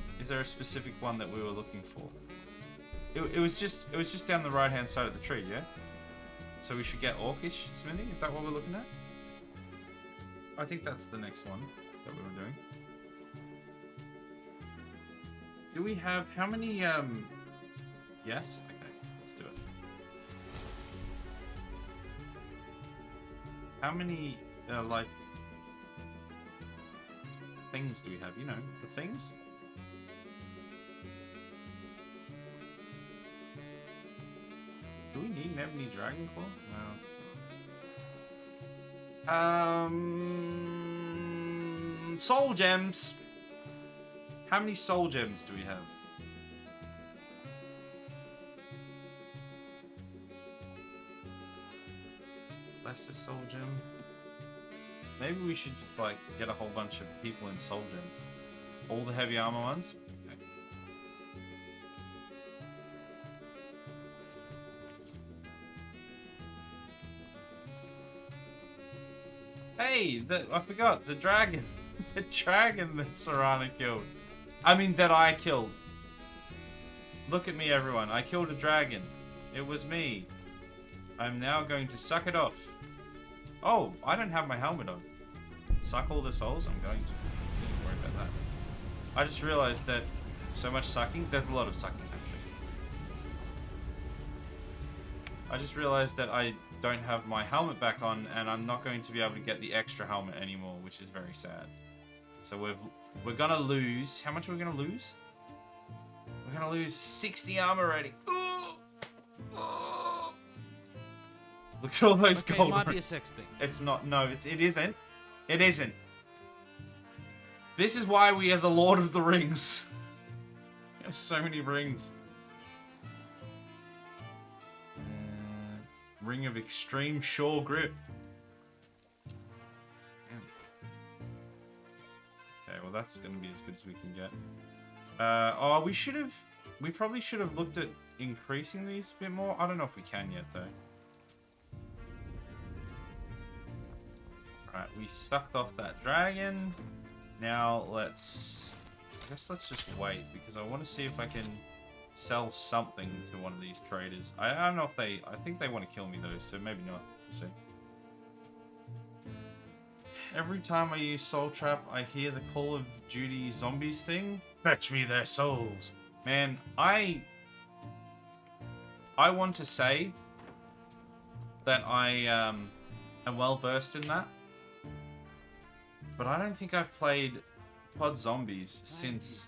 specific one that we were looking for? It was just down the right-hand side of the tree, yeah? So we should get Orcish smithing? Is that what we're looking at? I think that's the next one that we were doing. Do we have how many yes? Okay, let's do it. How many like things do we have? You know, the things? Do we need Nebony Dragon Claw? No. Soul gems. How many soul gems do we have? Lesser soul gem. Maybe we should just like get a whole bunch of people in soul gems. All the heavy armor ones. Okay. Hey, I forgot the dragon. The dragon that Serana killed. I mean, that I killed. Look at me, everyone. I killed a dragon. It was me. I'm now going to suck it off. Oh, I don't have my helmet on. Suck all the souls? I'm going to. Don't worry about that. I just realized that so much sucking. There's a lot of sucking happening. I just realized that I don't have my helmet back on, and I'm not going to be able to get the extra helmet anymore, which is very sad. So we're gonna lose. How much are we gonna lose? We're gonna lose 60 armor rating. Look at all those gold. It might be a sex thing. It's not. No, it isn't. It isn't. This is why we are the Lord of the Rings. There's so many rings. Ring of Extreme Shore Grip. Okay, well that's going to be as good as we can get. Oh, we probably should have looked at increasing these a bit more. I don't know if we can yet though. Alright, we sucked off that dragon. Now I guess let's just wait because I want to see if I can sell something to one of these traders. I don't know if I think they want to kill me though, so maybe not. Let's see. Every time I use Soul Trap, I hear the Call of Duty Zombies thing. Fetch me their souls. Man, I want to say that I am well versed in that. But I don't think I've played Pod Zombies since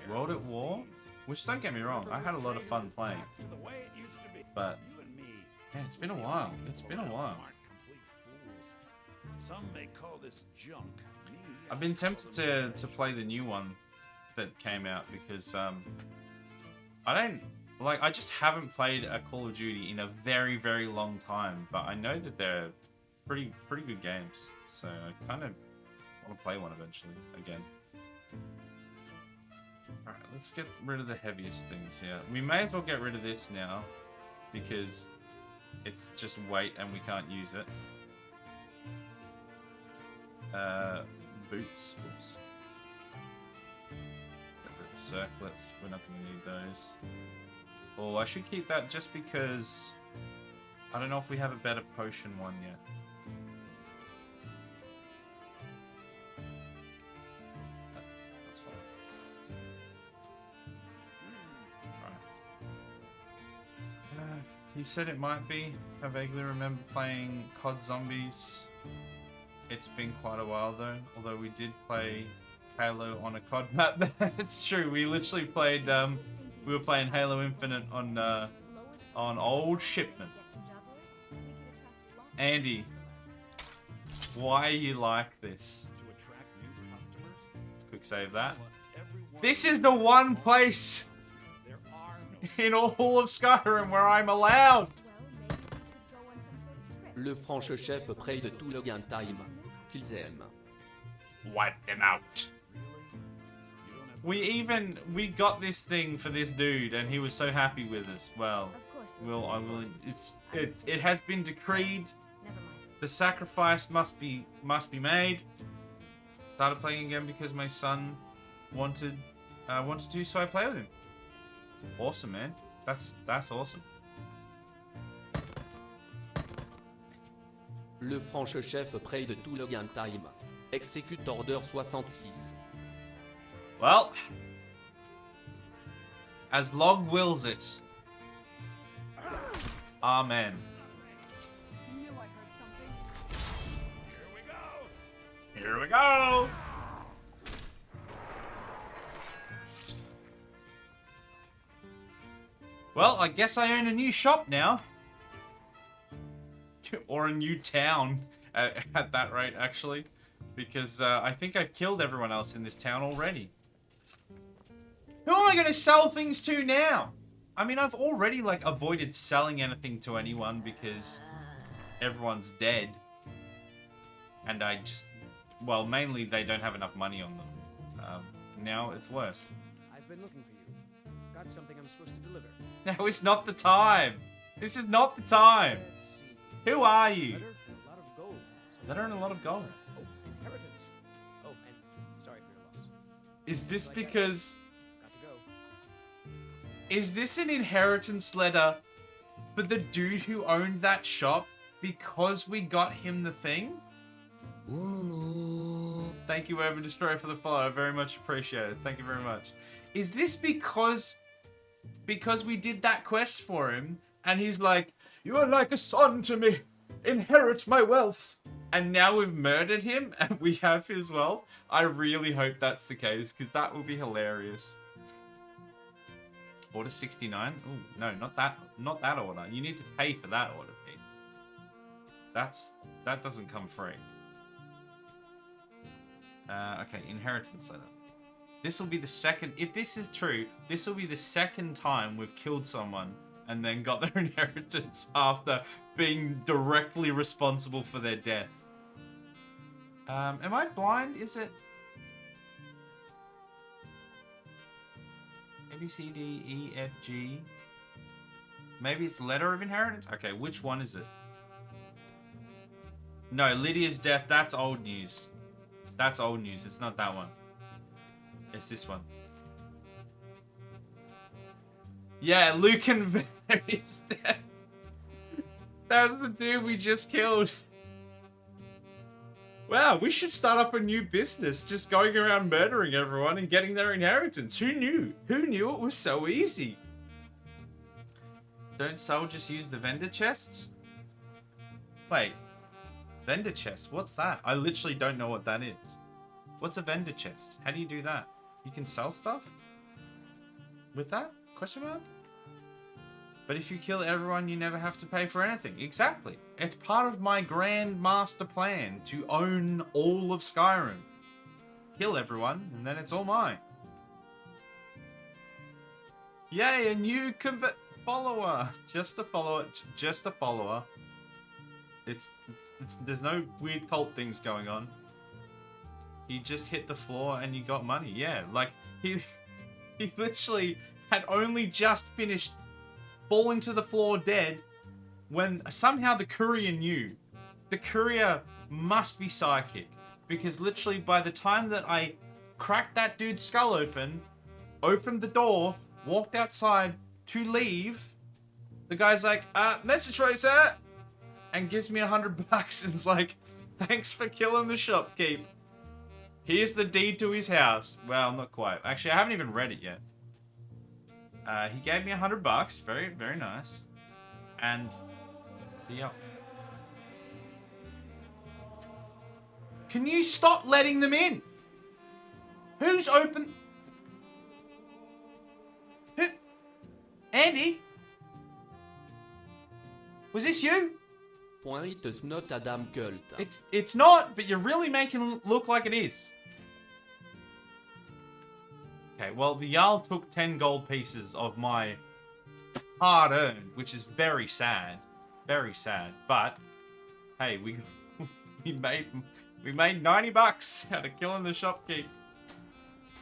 World at War. Which, don't get me wrong, I had a lot of fun playing. But, man, it's been a while. It's been a while. Some may call this junk. I've been tempted to play the new one that came out because I just haven't played a Call of Duty in a very, very long time. But I know that they're pretty good games, so I kind of want to play one eventually again. All right, let's get rid of the heaviest things here. We may as well get rid of this now because It's just weight and we can't use it. Boots. Oops. The circlets. We're not going to need those. Oh, I should keep that just because I don't know if we have a better potion one yet. That's fine. Right. You said it might be. I vaguely remember playing COD Zombies. It's been quite a while though, although we did play Halo on a COD map. It's true, we literally played, we were playing Halo Infinite on old Shipment. Andy, why are you like this? Let's quick save that. This is the one place in all of Skyrim where I'm allowed. Le franche chef paye de tout le gain time qu'ils aiment. Wipe them out. We got this thing for this dude, and he was so happy with us. Well, it has been decreed. The sacrifice must be made. Started playing again because my son wanted to, so I play with him. Awesome, man. That's awesome. Le franche chef paye de tout le gain time. Execute order 66. Well, as Log wills it. Amen. Here we go. Well, I guess I own a new shop now. Or a new town at that rate, actually. Because I think I've killed everyone else in this town already. Who am I going to sell things to now? I mean, I've already, like, avoided selling anything to anyone because everyone's dead. And I just... Well, mainly they don't have enough money on them. Now it's worse. I've been looking for you. Got something I'm supposed to deliver. Now is not the time. This is not the time. Let's see. Who are you? Letter and a lot of gold. Letter and a lot of gold. Oh, inheritance. Oh, and sorry for your loss. Is this Like that. because... Got to go. Is this an inheritance letter for the dude who owned that shop because we got him the thing? Thank you, Urban Destroyer, for the follow. I very much appreciate it. Thank you very much. Is this because we did that quest for him and he's like, you are like a son to me. Inherit my wealth. And now we've murdered him and we have his wealth? I really hope that's the case because that would be hilarious. Order 69? Oh, no, not that order. You need to pay for that order, Pete. That doesn't come free. Okay, inheritance letter. This will be the second, if this is true, this will be the second time we've killed someone and then got their inheritance after being directly responsible for their death. Am I blind? Is it? A, B, C, D, E, F, G. Maybe it's letter of inheritance? Okay, which one is it? No, Lydia's death, that's old news. That's old news. It's not that one. It's this one. Yeah, Luke and Vary's death. That was the dude we just killed. Wow, we should start up a new business, just going around murdering everyone and getting their inheritance. Who knew? Who knew it was so easy? Don't Soul just use the vendor chests? Wait. Vendor chest, what's that? I literally don't know what that is. What's a vendor chest? How do you do that? You can sell stuff? With that? Question mark? But if you kill everyone, you never have to pay for anything. Exactly. It's part of my grand master plan to own all of Skyrim. Kill everyone, and then it's all mine. Yay, a new follower. Just a follower. Just a follower. There's no weird cult things going on. He just hit the floor and you got money. Yeah, like he literally had only just finished falling to the floor dead, when somehow the courier knew. The courier must be psychic, because literally by the time that I cracked that dude's skull open, opened the door, walked outside to leave, the guy's like, message for you, sir, and gives me $100 and is like, thanks for killing the shopkeep. Here's the deed to his house. Well, not quite. Actually, I haven't even read it yet. He gave me $100. Very, very nice. And, yeah. Can you stop letting them in? Who's open? Who? Andy? Was this you? Point is not Adam Cult. It's not, but you're really making it look like it is. Okay, well, the Jarl took 10 gold pieces of my hard-earned, which is very sad. Very sad. But, hey, we made $90 out of killing the shopkeep.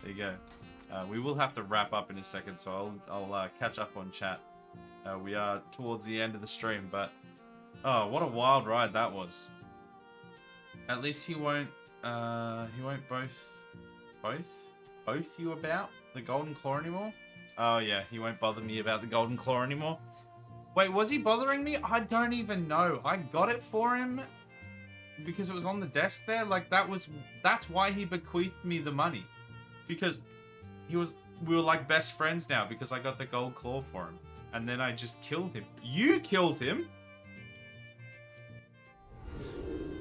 There you go. We will have to wrap up in a second, so I'll catch up on chat. We are towards the end of the stream, but oh, what a wild ride that was. At least he won't both you about the golden claw anymore. Oh yeah, he won't bother me about the golden claw anymore. Wait, was he bothering me? I don't even know. I got it for him because it was on the desk there. Like that's why he bequeathed me the money, because we were like best friends now because I got the gold claw for him, and then I just killed him. You killed him.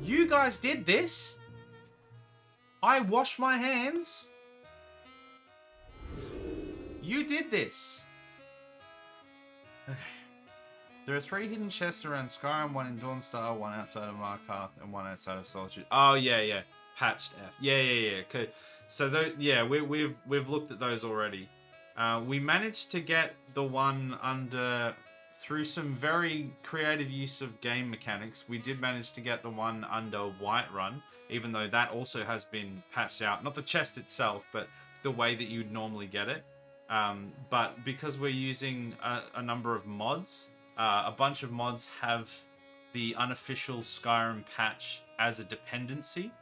You guys did this? I washed my hands? You did this? Okay. There are 3 hidden chests around Skyrim, 1 in Dawnstar, 1 outside of Markarth, and 1 outside of Solitude. Oh, yeah. Patched F. Yeah. Okay. So, we've looked at those already. We managed to get the one under... Through some very creative use of game mechanics, we did manage to get the one under Whiterun, even though that also has been patched out. Not the chest itself, but the way that you'd normally get it. But because we're using a number of mods, a bunch of mods have the unofficial Skyrim patch as a dependency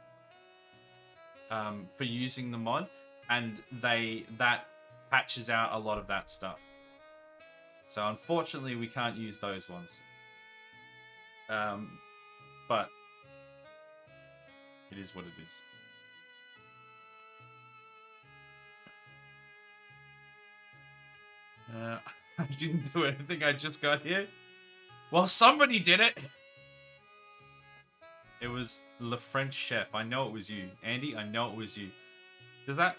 for using the mod, and that patches out a lot of that stuff. So unfortunately, we can't use those ones. But it is what it is. I didn't do anything. I just got here. Well, somebody did it. It was Le French Chef. I know it was you, Andy. I know it was you. Is that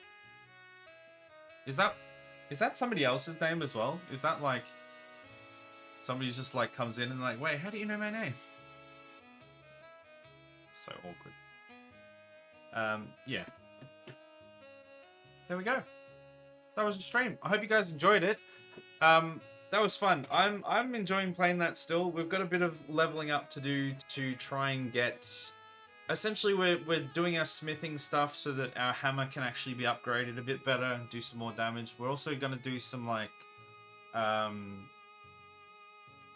somebody else's name as well? Is that like somebody just like comes in and like, wait, how do you know my name? So awkward. Yeah. There we go. That was a stream. I hope you guys enjoyed it. That was fun. I'm enjoying playing that still. We've got a bit of leveling up to do to try and get... Essentially, we're doing our smithing stuff so that our hammer can actually be upgraded a bit better and do some more damage. We're also going to do some, like,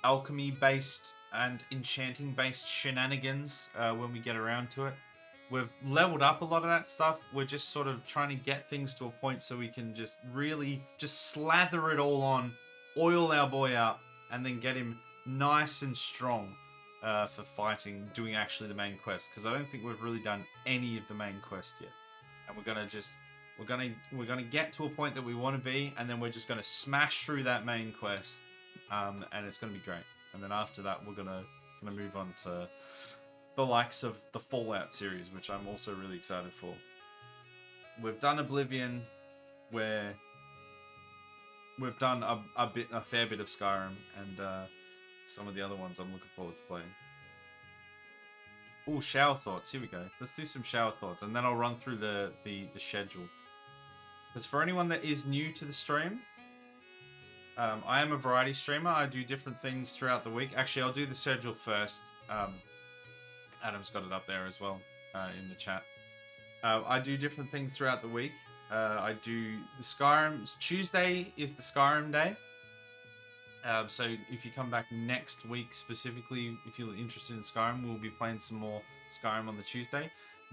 alchemy-based and enchanting-based shenanigans when we get around to it. We've leveled up a lot of that stuff. We're just sort of trying to get things to a point so we can just really just slather it all on, oil our boy up, and then get him nice and strong. For fighting, doing actually the main quest, because I don't think we've really done any of the main quest yet, and we're gonna get to a point that we want to be, and then we're just gonna smash through that main quest, and it's gonna be great. And then after that, we're gonna move on to the likes of the Fallout series, which I'm also really excited for. We've done Oblivion, where we've done a fair bit of Skyrim, and some of the other ones I'm looking forward to playing. Oh, shower thoughts. Here we go. Let's do some shower thoughts, and then I'll run through the schedule. Because for anyone that is new to the stream, I am a variety streamer. I do different things throughout the week. Actually, I'll do the schedule first. Adam's got it up there as well in the chat. I do different things throughout the week. I do the Skyrim. Tuesday is the Skyrim day. So if you come back next week specifically, if you're interested in Skyrim, we'll be playing some more Skyrim on the Tuesday.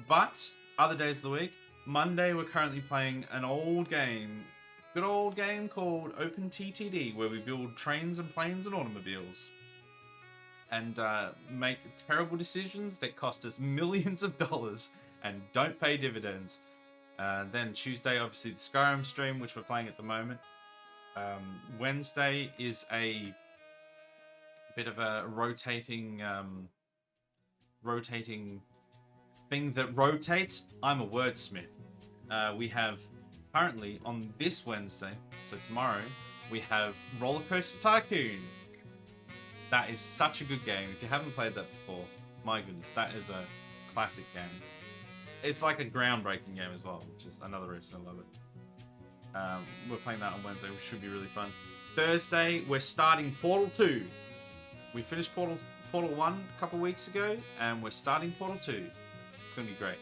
But other days of the week, Monday we're currently playing an old game, good old game called OpenTTD, where we build trains and planes and automobiles. And make terrible decisions that cost us millions of dollars and don't pay dividends. Then Tuesday, obviously, the Skyrim stream, which we're playing at the moment. Wednesday is a bit of a rotating thing that rotates. I'm a wordsmith. We have currently on this Wednesday, so tomorrow, we have Roller Coaster Tycoon. That is such a good game. If you haven't played that before, my goodness, that is a classic game. It's like a groundbreaking game as well, which is another reason I love it. We're playing that on Wednesday, which should be really fun. Thursday, we're starting Portal 2. We finished Portal 1 a couple weeks ago, and we're starting Portal 2. It's going to be great.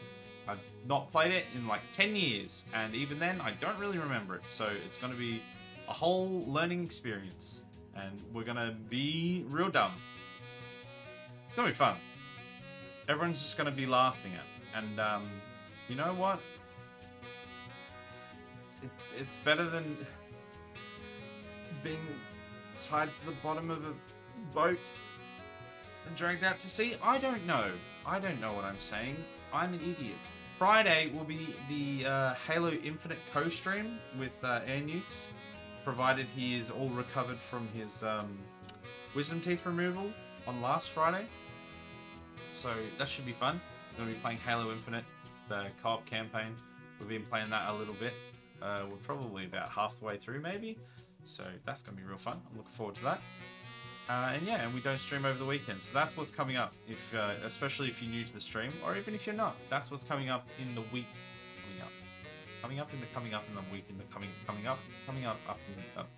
I've not played it in like 10 years, and even then, I don't really remember it. So it's going to be a whole learning experience. And we're gonna be real dumb. It's gonna be fun. Everyone's just gonna be laughing at. And you know what? It's better than being tied to the bottom of a boat and dragged out to sea. I don't know. I don't know what I'm saying. I'm an idiot. Friday will be the Halo Infinite co-stream with Air Nukes, provided he is all recovered from his wisdom teeth removal on last Friday. So that should be fun. We're going to be playing Halo Infinite, the co-op campaign. We've been playing that a little bit. We're probably about half the way through, maybe. So that's going to be real fun. I'm looking forward to that. And yeah, and we don't stream over the weekend. So that's what's coming up, if especially if you're new to the stream, or even if you're not. That's what's coming up in the week coming up. Coming up in the week in the coming up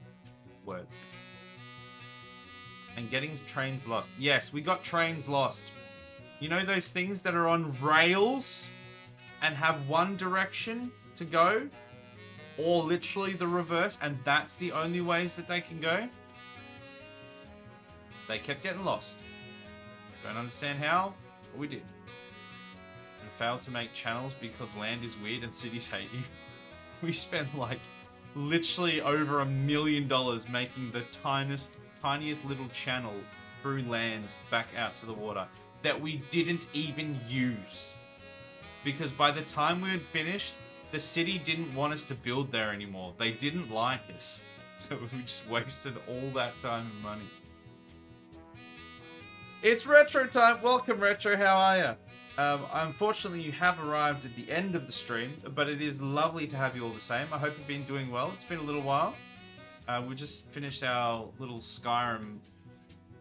words. And getting trains lost. Yes, we got trains lost. You know those things that are on rails and have one direction to go, or literally the reverse, and that's the only ways that they can go? They kept getting lost. Don't understand how, but we did. And failed to make channels because land is weird and cities hate you. We spent like literally over $1 million making the tiniest little channel through land back out to the water that we didn't even use. Because by the time we had finished, the city didn't want us to build there anymore. They didn't like us. So we just wasted all that time and money. It's Retro time. Welcome, Retro. How are you? Unfortunately, you have arrived at the end of the stream, but it is lovely to have you all the same. I hope you've been doing well. It's been a little while. We just finished our little Skyrim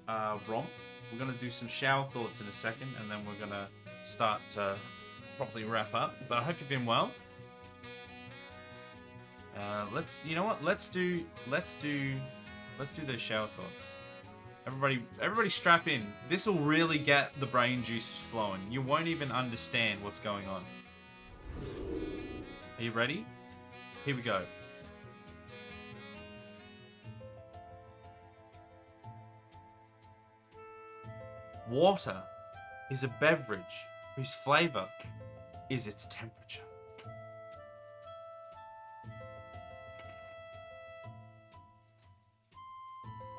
romp. We're going to do some shower thoughts in a second, and then we're going to start to properly wrap up. But I hope you've been well. You know what? Let's do those shower thoughts. Everybody strap in. This will really get the brain juices flowing. You won't even understand what's going on. Are you ready? Here we go. Water is a beverage whose flavor is its temperature.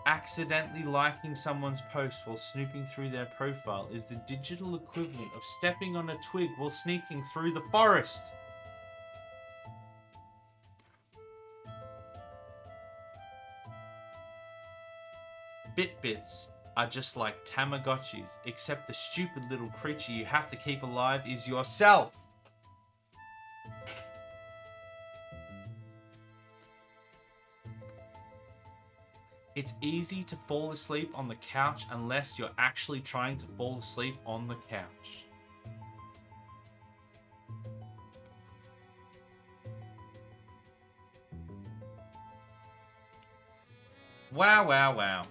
Accidentally liking someone's post while snooping through their profile is the digital equivalent of stepping on a twig while sneaking through the forest. Fitbits are just like Tamagotchis, except the stupid little creature you have to keep alive is yourself. It's easy to fall asleep on the couch unless you're actually trying to fall asleep on the couch. Wow, wow, wow.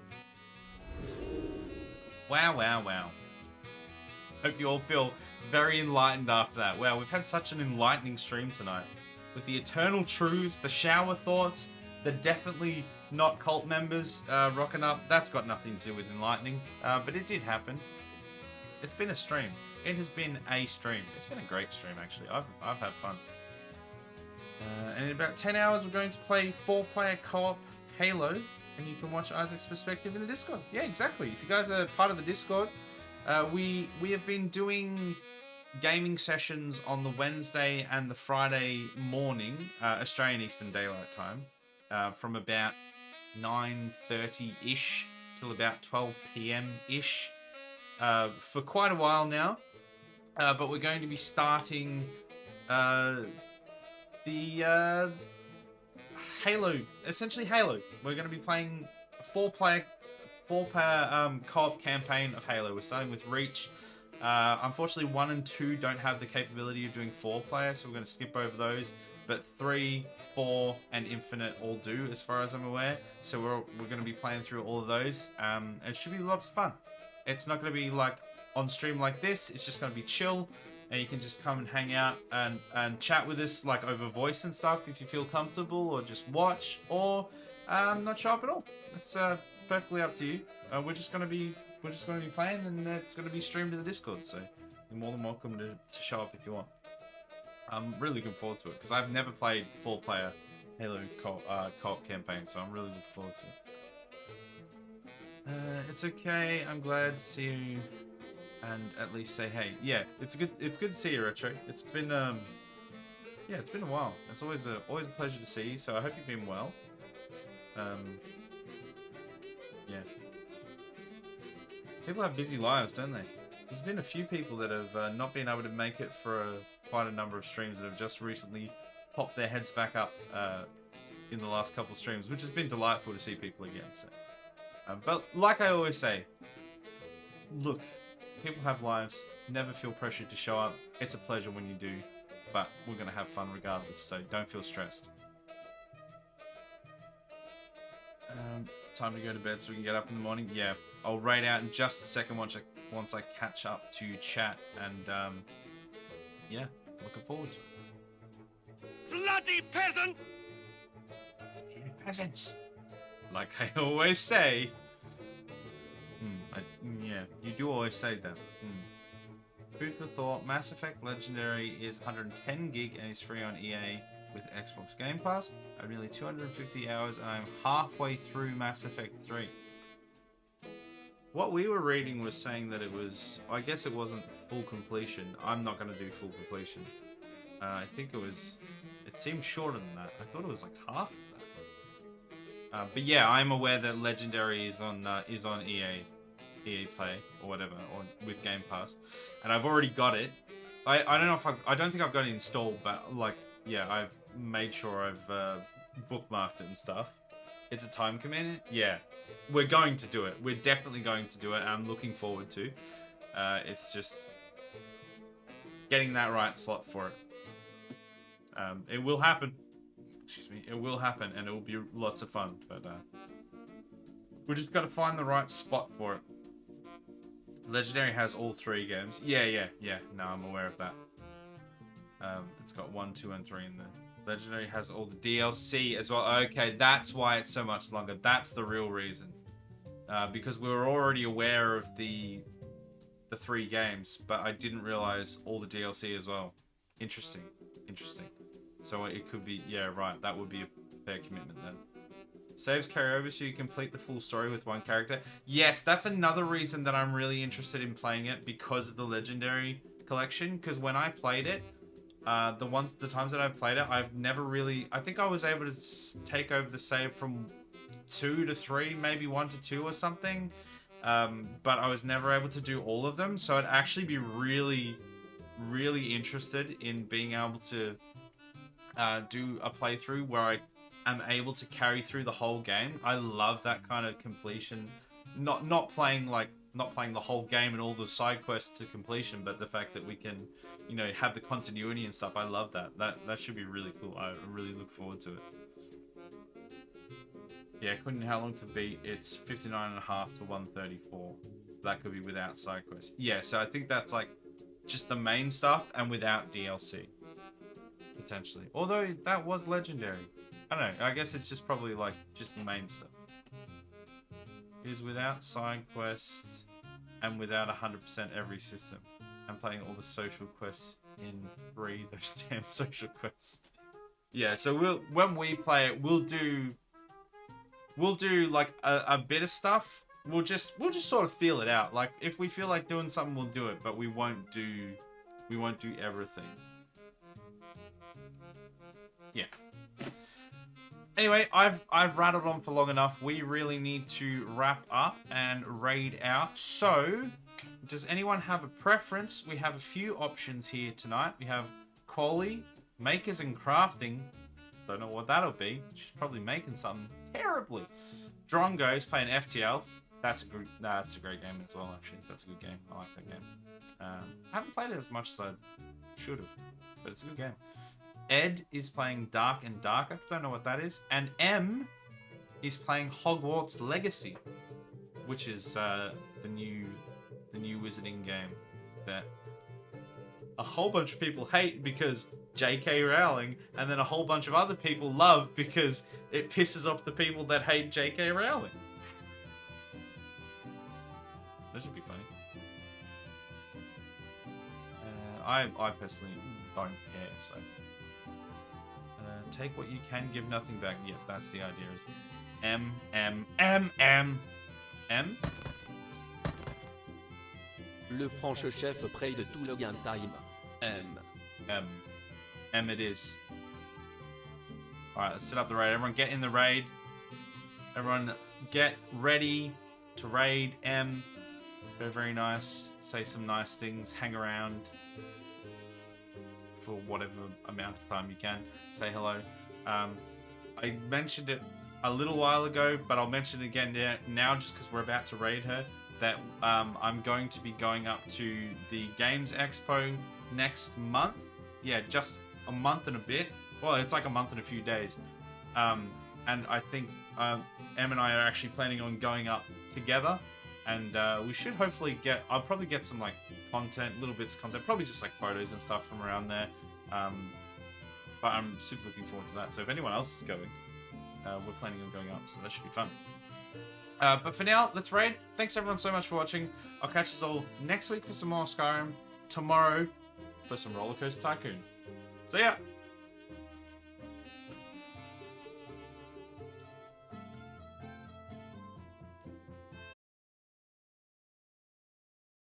Wow, wow, wow. Hope you all feel very enlightened after that. Wow, we've had such an enlightening stream tonight. With the eternal truths, the shower thoughts, the definitely not cult members rocking up. That's got nothing to do with enlightening, but it did happen. It's been a stream. It has been a stream. It's been a great stream, actually. I've had fun. And in about 10 hours, we're going to play 4-player co-op Halo, and you can watch Isaac's perspective in the Discord. Yeah, exactly. If you guys are part of the Discord, we have been doing gaming sessions on the Wednesday and the Friday morning, Australian Eastern Daylight Time, from about 9:30-ish till about 12 p.m.-ish, for quite a while now. But we're going to be starting the Halo, essentially Halo. We're going to be playing a 4-player co-op campaign of Halo. We're starting with Reach. Unfortunately, 1 and 2 don't have the capability of doing 4-player, so we're going to skip over those. But 3, 4, and Infinite all do, as far as I'm aware. So we're going to be playing through all of those. And it should be lots of fun. It's not going to be like on stream like this. It's just going to be chill, and you can just come and hang out and chat with us like over voice and stuff if you feel comfortable, or just watch, or not show up at all. It's perfectly up to you. We're just going to be playing, and it's going to be streamed to the Discord, so you're more than welcome to show up if you want. I'm really looking forward to it, because I've never played 4-player Halo co-op campaign, so I'm really looking forward to it. It's okay. I'm glad to see you, and at least say hey. Yeah, it's good to see you, Retro. It's been yeah, it's been a while. It's always a pleasure to see you. So I hope you've been well. Yeah. People have busy lives, don't they? There's been a few people that have not been able to make it for quite a number of streams that have just recently popped their heads back up in the last couple of streams, which has been delightful to see people again. So. But like I always say, look, people have lives. Never feel pressured to show up. It's a pleasure when you do, but we're going to have fun regardless, so don't feel stressed. Time to go to bed so we can get up in the morning. Yeah, I'll raid out in just a second once I catch up to chat, and yeah, looking forward to it. Bloody peasant! Peasants! Like I always say. Yeah, you do always say that. Food for thought. Mass Effect Legendary is 110 gig and is free on EA with Xbox Game Pass. I have nearly 250 hours and I'm halfway through Mass Effect 3. What we were reading was saying that it was, I guess it wasn't full completion. I'm not going to do full completion. I think it seemed shorter than that. I thought it was like half of that. But yeah, I'm aware that Legendary is on EA Play or whatever, or with Game Pass, and I've already got it. I don't know if I don't think I've got it installed, but like yeah, I've made sure I've bookmarked it and stuff. It's a time commitment. Yeah, we're going to do it. We're definitely going to do it. I'm looking forward to. It's just getting that right slot for it. It will happen. Excuse me. It will happen, and it will be lots of fun. But we just got to find the right spot for it. Legendary has all 3 games. Yeah. No, I'm aware of that. It's got 1, 2, and 3 in there. Legendary has all the DLC as well. Okay, that's why it's so much longer. That's the real reason. Because we were already aware of the 3 games, but I didn't realize all the DLC as well. Interesting. So it could be, yeah, right. That would be a fair commitment then. Saves carry over so you complete the full story with 1 character. Yes, that's another reason that I'm really interested in playing it, because of the Legendary collection. Because when I played it, the times that I've played it, I've never really... I think I was able to take over the save from 2 to 3, maybe 1 to 2 or something. But I was never able to do all of them. So I'd actually be really, really interested in being able to do a playthrough where I am able to carry through the whole game. I love that kind of completion. Not playing the whole game and all the side quests to completion, but the fact that we can, you know, have the continuity and stuff. I love that. That should be really cool. I really look forward to it. Yeah, couldn't how long to beat. It's 59.5 to 134. That could be without side quests. Yeah, so I think that's like just the main stuff and without DLC. Potentially. Although that was Legendary. I don't know. I guess it's just probably like just the main stuff. It is without side quests and without 100% every system. I'm playing all the social quests in free. Those damn social quests. Yeah. So when we play it, we'll do like a bit of stuff. We'll just sort of feel it out. Like if we feel like doing something, we'll do it, but we won't do everything. Yeah. Anyway, I've rattled on for long enough. We really need to wrap up and raid out. So, does anyone have a preference? We have a few options here tonight. We have Quali, Makers and Crafting. Don't know what that'll be. She's probably making something terribly. Drongo's playing FTL. That's a great game as well, actually. That's a good game. I like that game. I haven't played it as much as I should have, but it's a good game. Ed is playing Dark and Darker. Don't know what that is. And M is playing Hogwarts Legacy, which is the new wizarding game that a whole bunch of people hate because J.K. Rowling, and then a whole bunch of other people love because it pisses off the people that hate J.K. Rowling. That should be funny. I personally don't care, so... take what you can, give nothing back. Yep, that's the idea. Is M. Le franche chef près de tout le game time. M it is. Alright, let's set up the raid. Everyone get in the raid. Everyone get ready to raid M. Very, very nice. Say some nice things. Hang around for whatever amount of time you can. Say hello. I mentioned it a little while ago, but I'll mention it again now just because we're about to raid her, that I'm going to be going up to the Games Expo next month. Yeah, just a month and a bit. Well, it's like a month and a few days. And I think Em and I are actually planning on going up together. And we should hopefully I'll probably get some like content, little bits of content, probably just like photos and stuff from around there. But I'm super looking forward to that. So if anyone else is going, we're planning on going up, so that should be fun. But for now, let's raid. Thanks everyone so much for watching. I'll catch us all next week for some more Skyrim. Tomorrow for some Roller Coaster Tycoon. See ya!